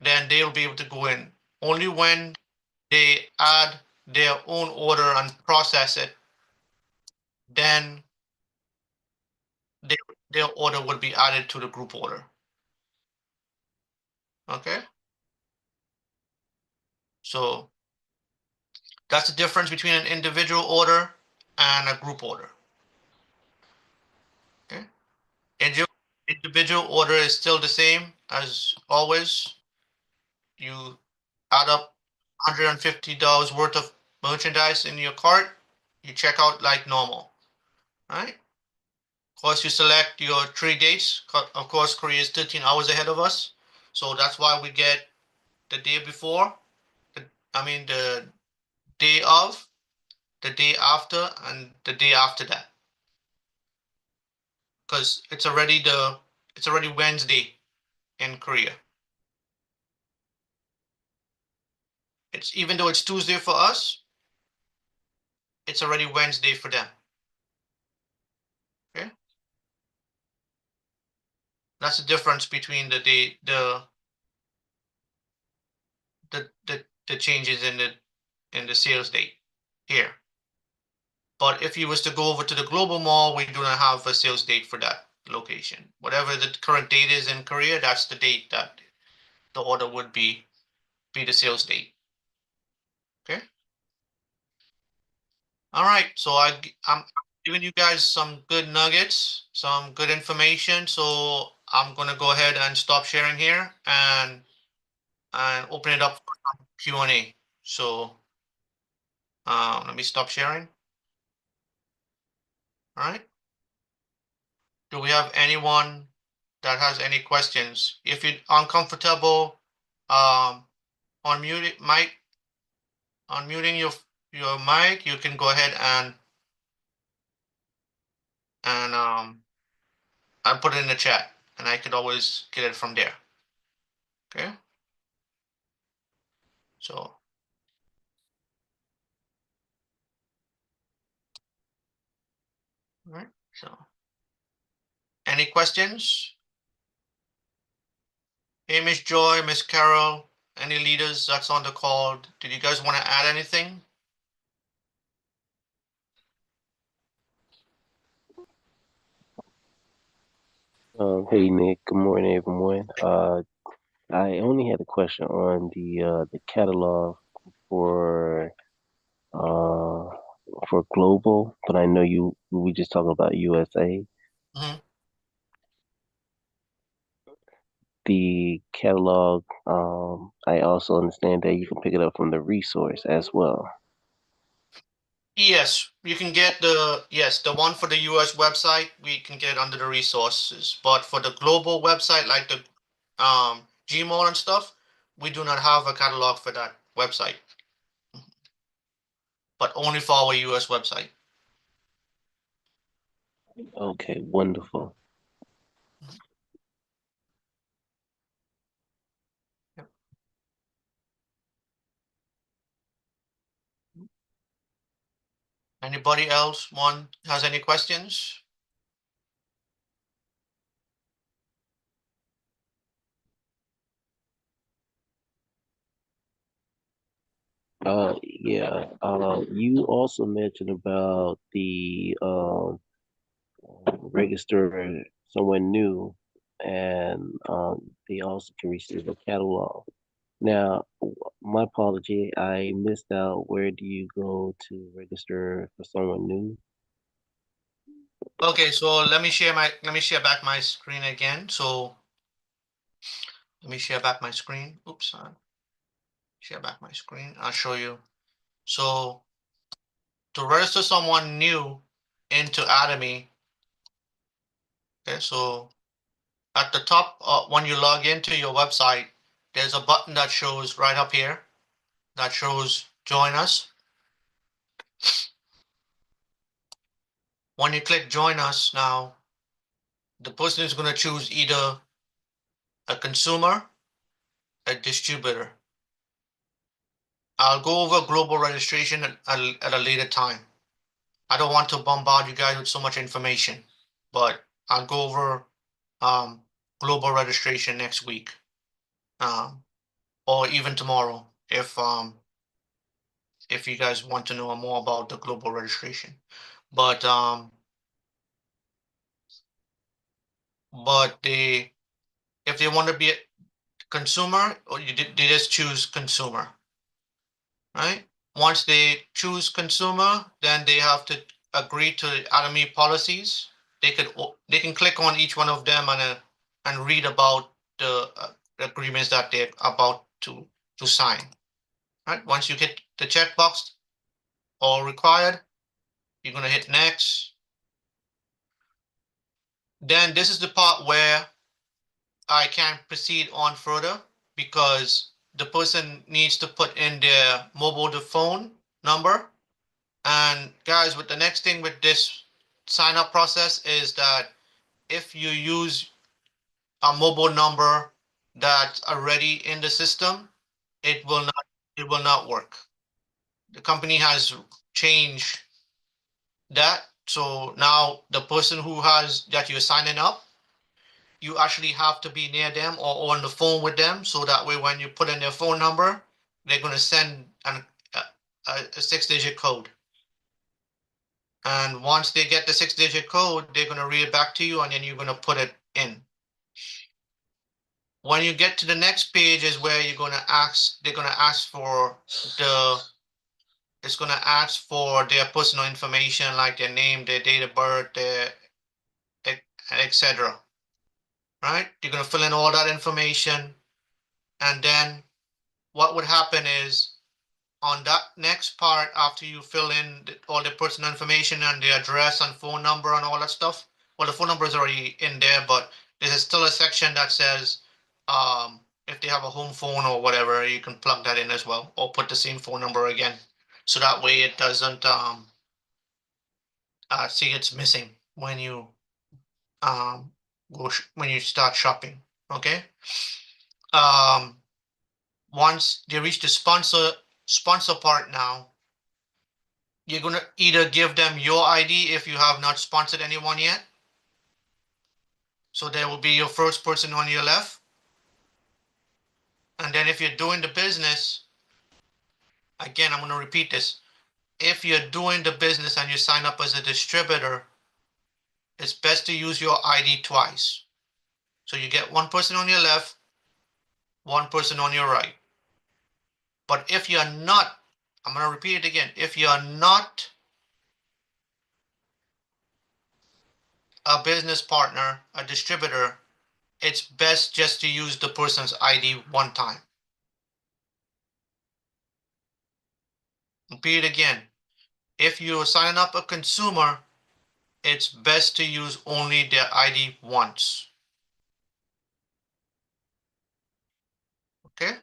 then they'll be able to go in. Only when they add their own order and process it, then their order would be added to the group order. Okay? So that's the difference between an individual order and a group order. Okay? Individual order is still the same as always. You add up $150 worth of merchandise in your cart, you check out like normal. Right? Of course, you select your 3 dates. Of course, Korea is 13 hours ahead of us. So that's why we get the day before, the day of, the day after, and the day after that. Because it's already Wednesday in Korea. It's even though it's Tuesday for us, it's already Wednesday for them. Okay? That's the difference between the day the changes in the sales date here. But if you was to go over to the global mall, we do not have a sales date for that location. Whatever the current date is in Korea, that's the date that the order would be the sales date. Okay. All right. So I'm giving you guys some good nuggets, some good information. So I'm gonna go ahead and stop sharing here and open it up for some Q&A. So let me stop sharing. All right. Do we have anyone that has any questions? If you're uncomfortable, unmute it, unmuting your mic, you can go ahead and put it in the chat, and I could always get it from there. Okay. So, all right. So, any questions? Hey, Miss Joy, Miss Carol, any leaders that's on the call? Did you guys want to add anything? Hey Nick, good morning everyone. I only had a question on the catalog for uh for global, but I know we just talking about USA. Mhm. The catalog, I also understand that you can pick it up from the resource as well. Yes, you can get the one for the US website, we can get under the resources. But for the global website, like the Gmail and stuff, we do not have a catalog for that website. But only for our US website. Okay, wonderful. Yep. Anybody else has any questions? Yeah. You also mentioned about the register someone new, and they also can receive a catalog. Now, my apology, I missed out. Where do you go to register for someone new? Okay, so let me share back my screen again. So let me share back my screen. Oops, share back my screen. I'll show you. So to register someone new into Atomy, okay, so At the top, when you log into your website, there's a button that shows right up here that shows join us. When you click join us now, the person is going to choose either a consumer, a distributor. I'll go over global registration at a later time. I don't want to bombard you guys with so much information, but I'll go over global registration next week, or even tomorrow if you guys want to know more about the global registration. But if they want to be a consumer, or they just choose consumer, right? Once they choose consumer, then they have to agree to the Atomy policies. They can click on each one of them and read about the agreements that they're about to sign. Right? Once you hit the checkbox, all required, you're gonna hit next. Then this is the part where I can't proceed on further because the person needs to put in their mobile phone number. And guys, with the next thing with this sign up process is that if you use a mobile number that's already in the system, it will not work. The company has changed that. So now the person who has that you're signing up, you actually have to be near them or on the phone with them. So that way, when you put in their phone number, they're going to send a 6-digit code. And once they get the 6-digit code, they're going to read it back to you and then you're going to put it in. When you get to the next page is where they're going to ask for their personal information like their name, their date of birth, their etc. Right? You're going to fill in all that information. And then what would happen is on that next part, after you fill in all the personal information and the address and phone number and all that stuff, well, the phone number is already in there, but there's still a section that says if they have a home phone or whatever, you can plug that in as well, or put the same phone number again. So that way it doesn't see it's missing when you when you start shopping. Okay. Once they reach the sponsor part now, you're going to either give them your ID if you have not sponsored anyone yet. So there will be your first person on your left. And then if you're doing the business, again, I'm going to repeat this. If you're doing the business and you sign up as a distributor, it's best to use your ID twice. So you get one person on your left, one person on your right. But if you're not, I'm going to repeat it again. If you're not a business partner, a distributor, it's best just to use the person's ID one time. Repeat it again. If you're signing up a consumer, it's best to use only their ID once. Okay?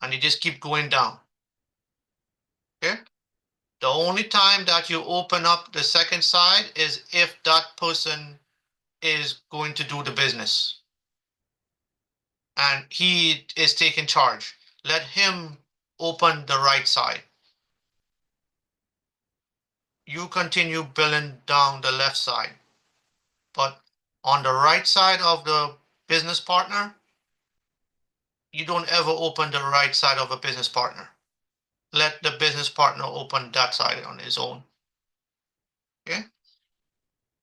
And you just keep going down. Okay? The only time that you open up the second side is if that person is going to do the business. And he is taking charge. Let him open the right side. You continue billing down the left side. But on the right side of the business partner, you don't ever open the right side of a business partner. Let the business partner open that side on his own. Okay?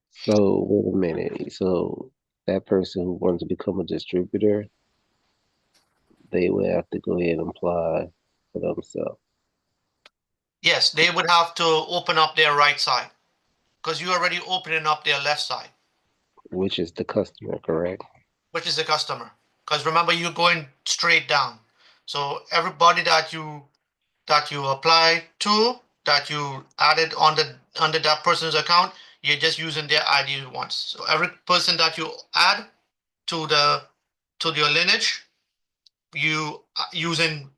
So wait a minute. So that person who wants to become a distributor, they would have to go ahead and apply for themselves, Yes, they would have to open up their right side because you're already opening up their left side, which is the customer, correct? which is the customer. Because remember, you're going straight down. So everybody that you apply to, that you added under that person's account, you're just using their ID once. So every person that you add, to your lineage, you using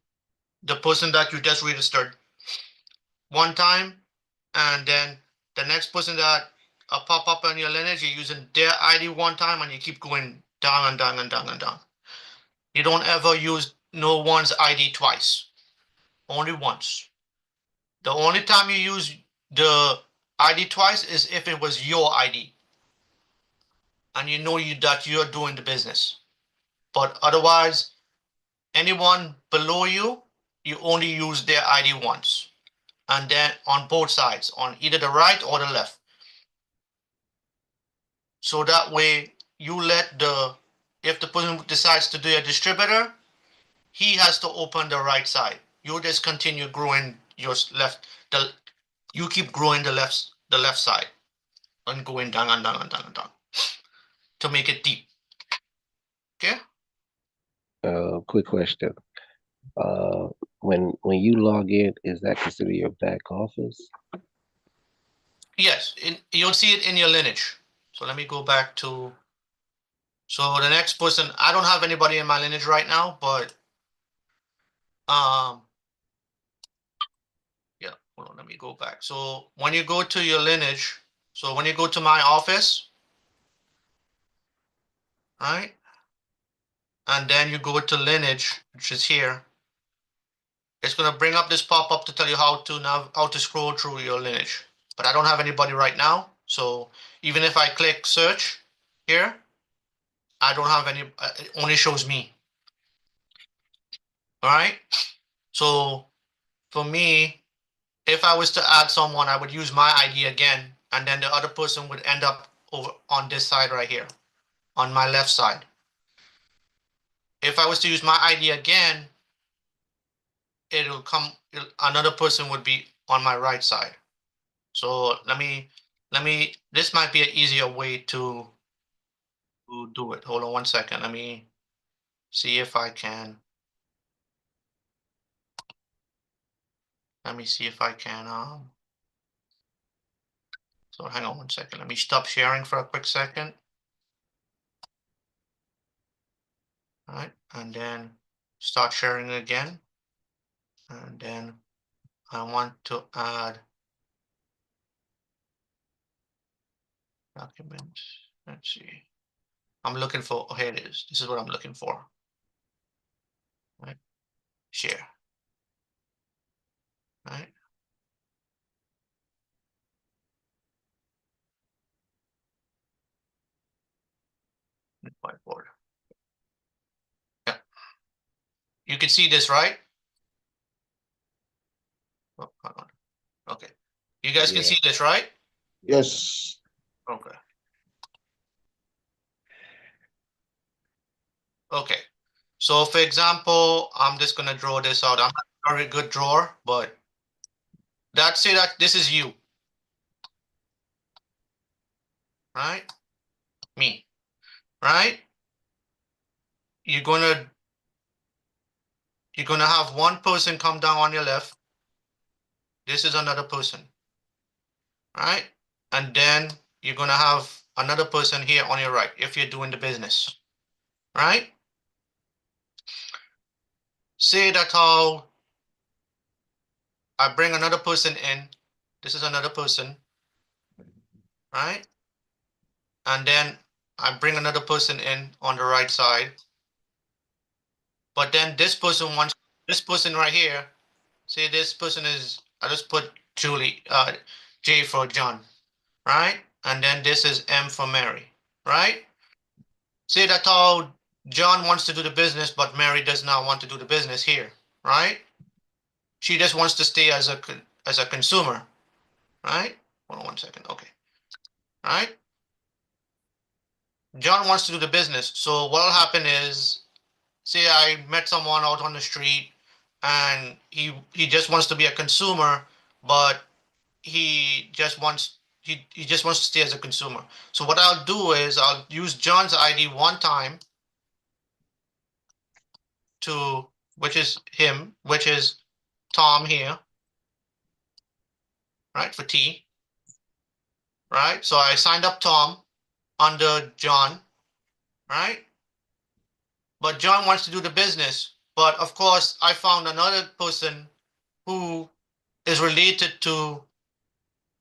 the person that you just registered one time, and then the next person that pop up on your lineage, you're using their ID one time, and you keep going down and down and down and down. You don't ever use no one's ID twice, only once. The only time you use the ID twice is if it was your ID, and you know that you're doing the business. But otherwise, anyone below you, you only use their ID once, and then on both sides, on either the right or the left. So that way you let if the person decides to do a distributor, he has to open the right side. You just continue growing your you keep growing the left side and going down and down and down and down to make it deep. Okay. Quick question. Uh, when you log in, is that considered your back office? Yes, you'll see it in your lineage. So let me go back to. So the next person, I don't have anybody in my lineage right now, but yeah, hold on, let me go back. So when you go to your lineage, so when you go to my office, right, and then you go to lineage, which is here, it's gonna bring up this pop-up to tell you how to scroll through your lineage. But I don't have anybody right now, so even if I click search here, I don't have any. It only shows me. All right. So for me, if I was to add someone, I would use my ID again, and then the other person would end up over on this side right here, on my left side. If I was to use my ID again, another person would be on my right side. So this might be an easier way to do it. Hold on one second. Let me see if I can. Let me see if I can. So hang on one second. Let me stop sharing for a quick second. All right, and then start sharing again. And then I want to add document. Let's see. I'm looking for, oh, here it is. This is what I'm looking for. Right. Share. Right. Whiteboard. Yeah. You can see this, right? Oh, hold on. Okay. You guys can Yeah. see this, right? Yes. Okay. Okay. So for example, I'm just gonna draw this out. I'm not a very good drawer, but let's say that this is you, right? Me, right? You're gonna have one person come down on your left. This is another person, right? And then you're gonna have another person here on your right if you're doing the business, right? Say that how I bring another person in. This is another person, right? And then I bring another person in on the right side. But then this person wants this person right here. Say this person is, I just put Julie, J for John, right? And then this is M for Mary, right? Say that how John wants to do the business, but Mary does not want to do the business here, right? She just wants to stay as a consumer, right? Hold on one second. Okay, right? John wants to do the business. So what'll happen is, say I met someone out on the street, and he just wants to be a consumer, but he just wants to stay as a consumer. So what I'll do is I'll use John's ID one time to, which is him, which is Tom here, right, for T, right? So I signed up Tom under John, right? but John wants to do the business. But of course, I found another person who is related to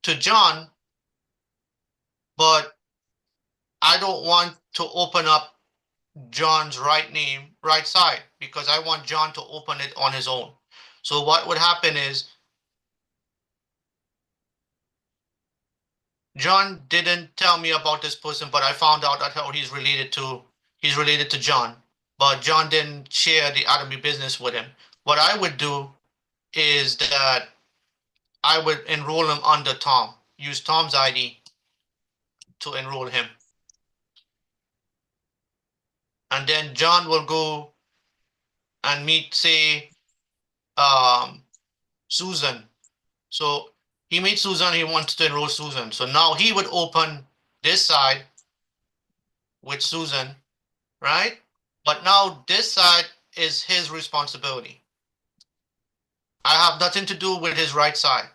John, but I don't want to open up John's right name, right side, because I want John to open it on his own. So what would happen is John didn't tell me about this person, but I found out that how he's related to John, but John didn't share the Atomy business with him. What I would do is that I would enroll him under Tom, use Tom's ID to enroll him. And then John will go and meet, say, Susan. So he meets Susan, he wants to enroll Susan. So now he would open this side with Susan, right? But now this side is his responsibility. I have nothing to do with his right side.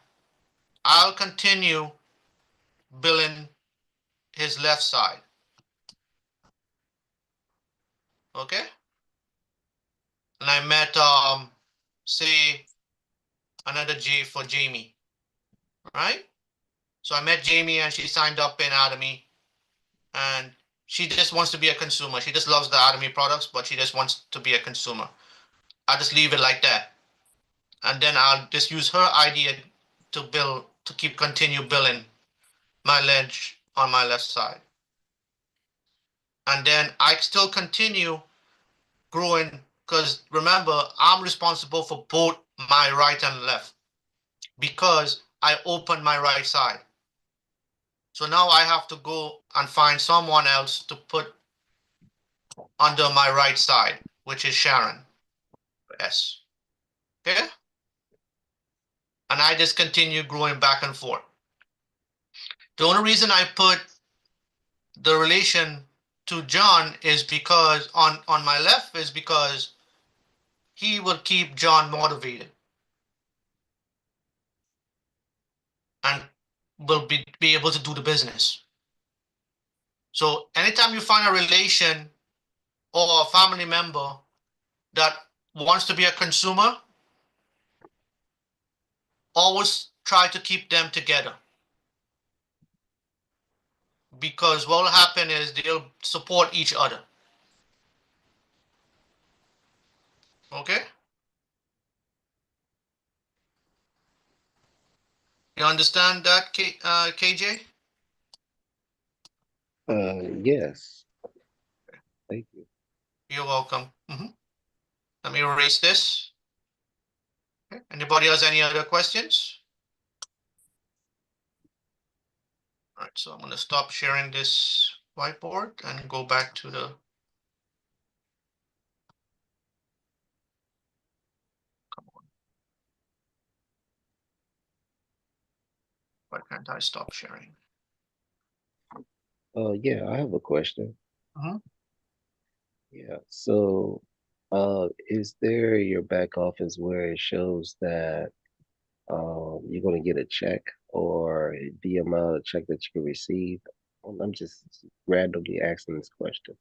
I'll continue billing his left side. Okay? And I met, say, another J for Jamie, right? So I met Jamie and she signed up in Atomy, and she just wants to be a consumer. She just loves the Atomy products, but she just wants to be a consumer. I'll just leave it like that. And then I'll just use her idea to continue billing my ledge on my left side. And then I still continue growing, because remember, I'm responsible for both my right and left because I opened my right side. So now I have to go and find someone else to put under my right side, which is Sharon S. Okay? And I just continue growing back and forth. The only reason I put the relation to John is because on my left is because he will keep John motivated and will be able to do the business. So anytime you find a relation or a family member that wants to be a consumer, always try to keep them together. Because what will happen is they'll support each other. Okay? You understand that, KJ? Yes. Thank you. You're welcome. Let me erase this. Okay. Anybody has any other questions? All right, so I'm going to stop sharing this whiteboard and go back to the. Come on. Why can't I stop sharing? Yeah, I have a question. Uh-huh. Yeah, so is there your back office where it shows that you're going to get a check or the amount of check that you can receive? I'm just randomly asking this question.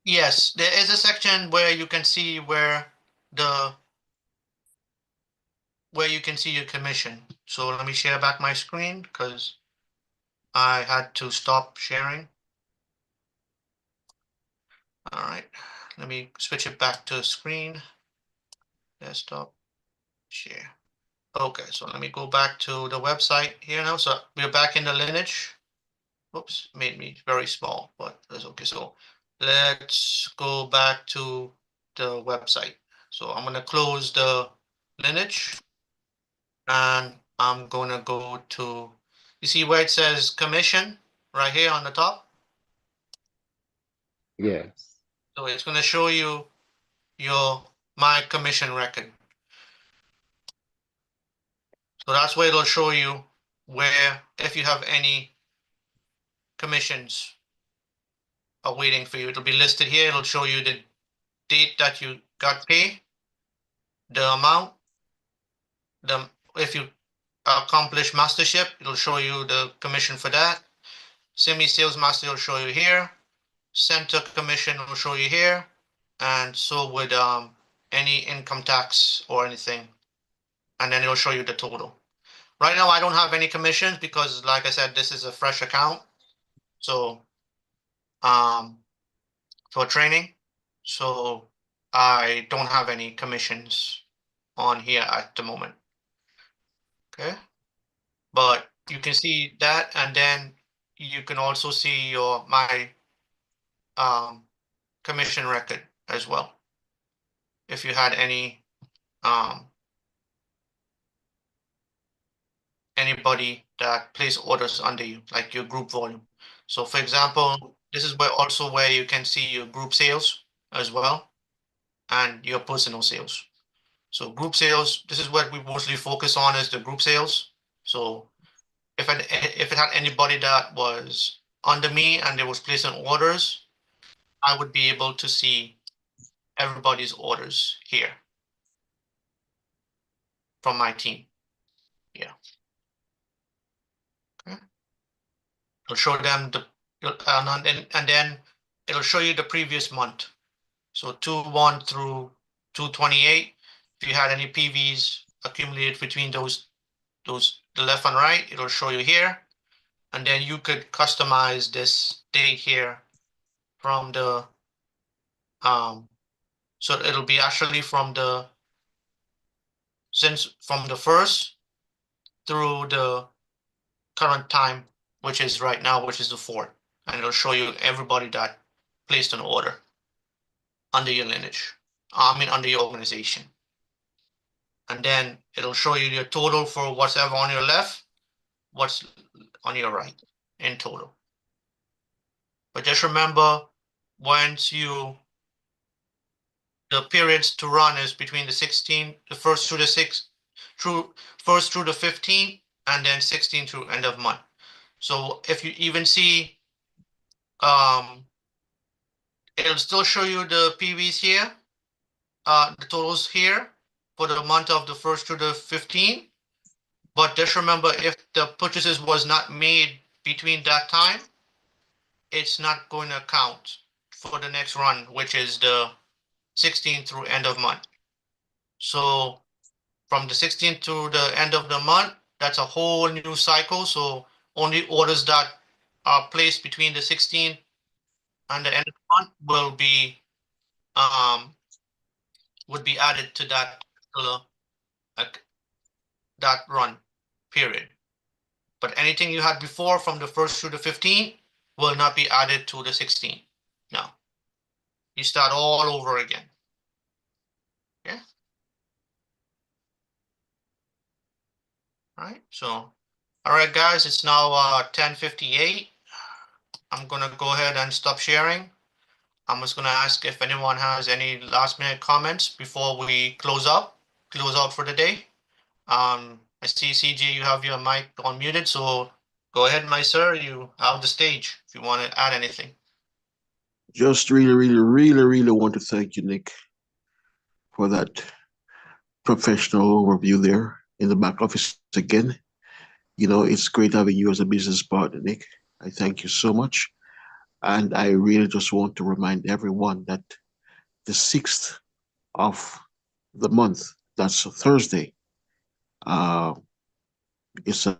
Yes, there is a section where you can see where you can see your commission. So let me share back my screen because I had to stop sharing. All right, let me switch it back to screen. Desktop, share. Okay, so let me go back to the website here now. So we're back in the lineage. Oops, made me very small, but that's okay. So let's go back to the website. So I'm gonna close the lineage and I'm gonna go to, you see where it says commission right here on the top? Yes. So it's gonna show you my commission record. So that's where it'll show you where, if you have any commissions are waiting for you, it'll be listed here. It'll show you the date that you got paid, the amount, if you accomplish mastership, it'll show you the commission for that. Semi sales master will show you here. Center commission will show you here. and so would any income tax or anything, and then it'll show you the total. Right now, I don't have any commissions because, like I said, this is a fresh account. So, for training, so I don't have any commissions on here at the moment. Okay, but you can see that, and then you can also see my commission record as well. If you had um anybody that place orders under you, like your group volume. So for example, this is where you can see your group sales as well and your personal sales. So group sales, this is what we mostly focus on is the group sales. So if it had anybody that was under me and they was placing orders, I would be able to see everybody's orders here from my team. Yeah. Okay. It'll show them and then it'll show you the previous month. So 2/1 through 2/28. If you had any PVs accumulated between those the left and right, it'll show you here. And then you could customize this date here from the so it'll be actually from the first through the current time, which is right now, which is the 4th. And it'll show you everybody that placed an order under your lineage. I mean under your organization. And then it'll show you your total for whatever on your left, what's on your right in total. But just remember, once the periods to run is between the 16th, the first through the 6th, first through the 15th, and then 16th through end of month. So if you even see, it'll still show you the PVs here, the totals here for the month of the 1st to the 15th. But just remember, if the purchases was not made between that time, it's not going to count for the next run, which is the 16th through end of month. So from the 16th to the end of the month, that's a whole new cycle. So only orders that are placed between the 16th and the end of the month would be added to that particular that run period. But anything you had before from the 1st to the 15th will not be added to the 16th. No. You start all over again. Yeah. All right. So, all right, guys, it's now 10:58. I'm gonna go ahead and stop sharing. I'm just gonna ask if anyone has any last minute comments before we close out for the day. I see CG, you have your mic unmuted, so go ahead, my sir. You have the stage if you want to add anything. Just really want to thank you, Nick, for that professional overview there in the back office again. You know, it's great having you as a business partner, Nick. I thank you so much. And I really just want to remind everyone that the 6th of the month, that's a Thursday, it's a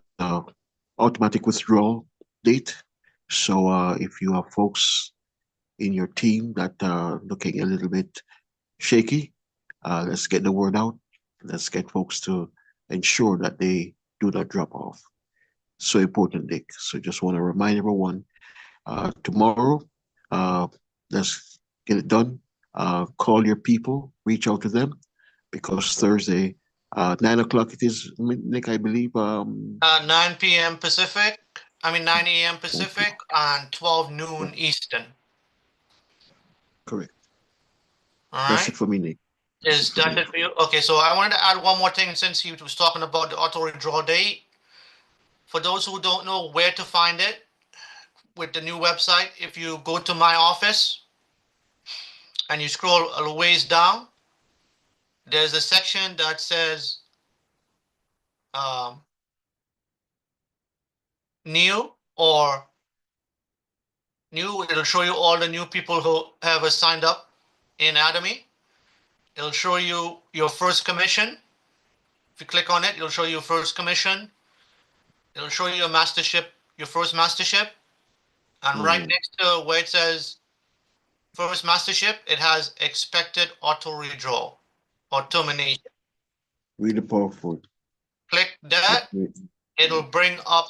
automatic withdrawal date. So if you have folks in your team that are looking a little bit shaky, let's get the word out. Let's get folks to ensure that they do not drop off. So important, Dick. So just want to remind everyone, tomorrow, let's get it done. Call your people, reach out to them, because Thursday, 9 o'clock it is, Nick, I believe. 9 p.m. Pacific. 9 a.m. Pacific and 12 noon Eastern. Correct. All That's right. it for me, Nick. Is that it for you? Okay, so I wanted to add one more thing since he was talking about the auto withdrawal date. For those who don't know where to find it with the new website, if you go to my office and you scroll a ways down, there's a section that says new or new. It'll show you all the new people who have signed up in Atomy. It'll show you your first commission. If you click on it, it'll show you first commission. It'll show you your mastership, your first mastership. And right next to where it says first mastership, it has expected auto redraw or termination. Really powerful. Click that. It'll bring up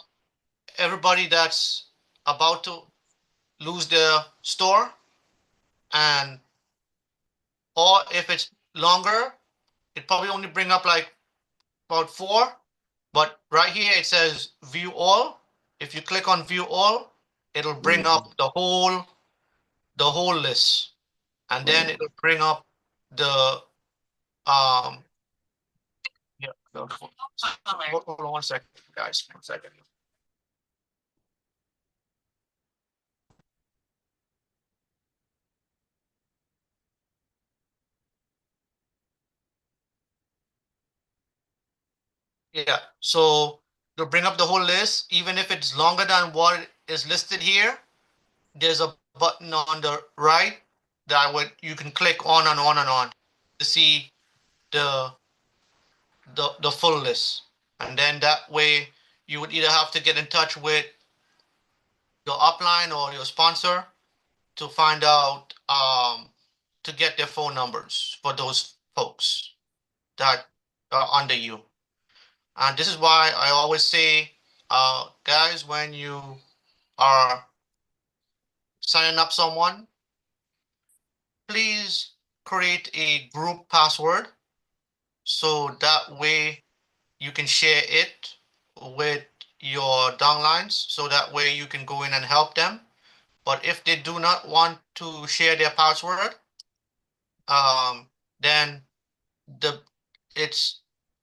everybody that's about to lose their store. And or if it's longer, it probably only bring up like about 4. But right here it says view all. If you click on view all, it'll bring up the whole list. And then it'll bring up the yeah, hold on 1 second, guys. 1 second. Yeah, so to bring up the whole list, even if it's longer than what is listed here, there's a button on the right that you can click on and on and on to see the full list. And then that way you would either have to get in touch with your upline or your sponsor to find out to get their phone numbers for those folks that are under you. And this is why I always say, guys, when you are signing up someone, please create a group password so that way you can share it with your downlines so that way you can go in and help them. But if they do not want to share their password, then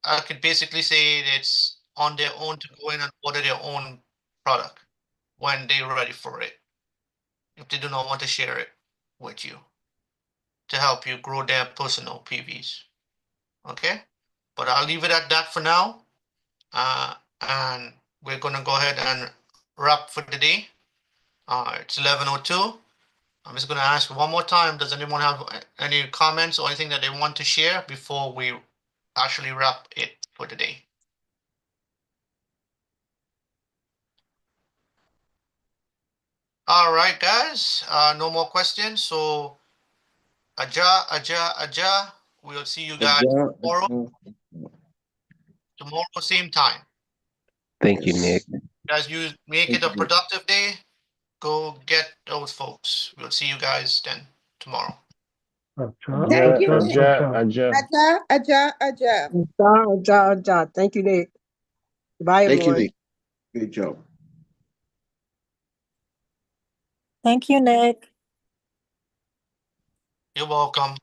I could basically say it's on their own to go in and order their own product when they're ready for it, if they do not want to share it with you to help you grow their personal PVs. Okay, but I'll leave it at that for now. And we're gonna go ahead and wrap for the day. It's 11:02. I'm just gonna ask one more time. Does anyone have any comments or anything that they want to share before we actually wrap it for the day? All right, guys. No more questions. So, Aja. We'll see you guys tomorrow. Tomorrow, same time. Thank you, Nick. Guys, you make it a productive day. Go get those folks. We'll see you guys then tomorrow. Thank you, Nick. Aja. Thank you, Nick. Bye, Thank you, everyone. Nick. Great job. Thank you, Nick. You're welcome.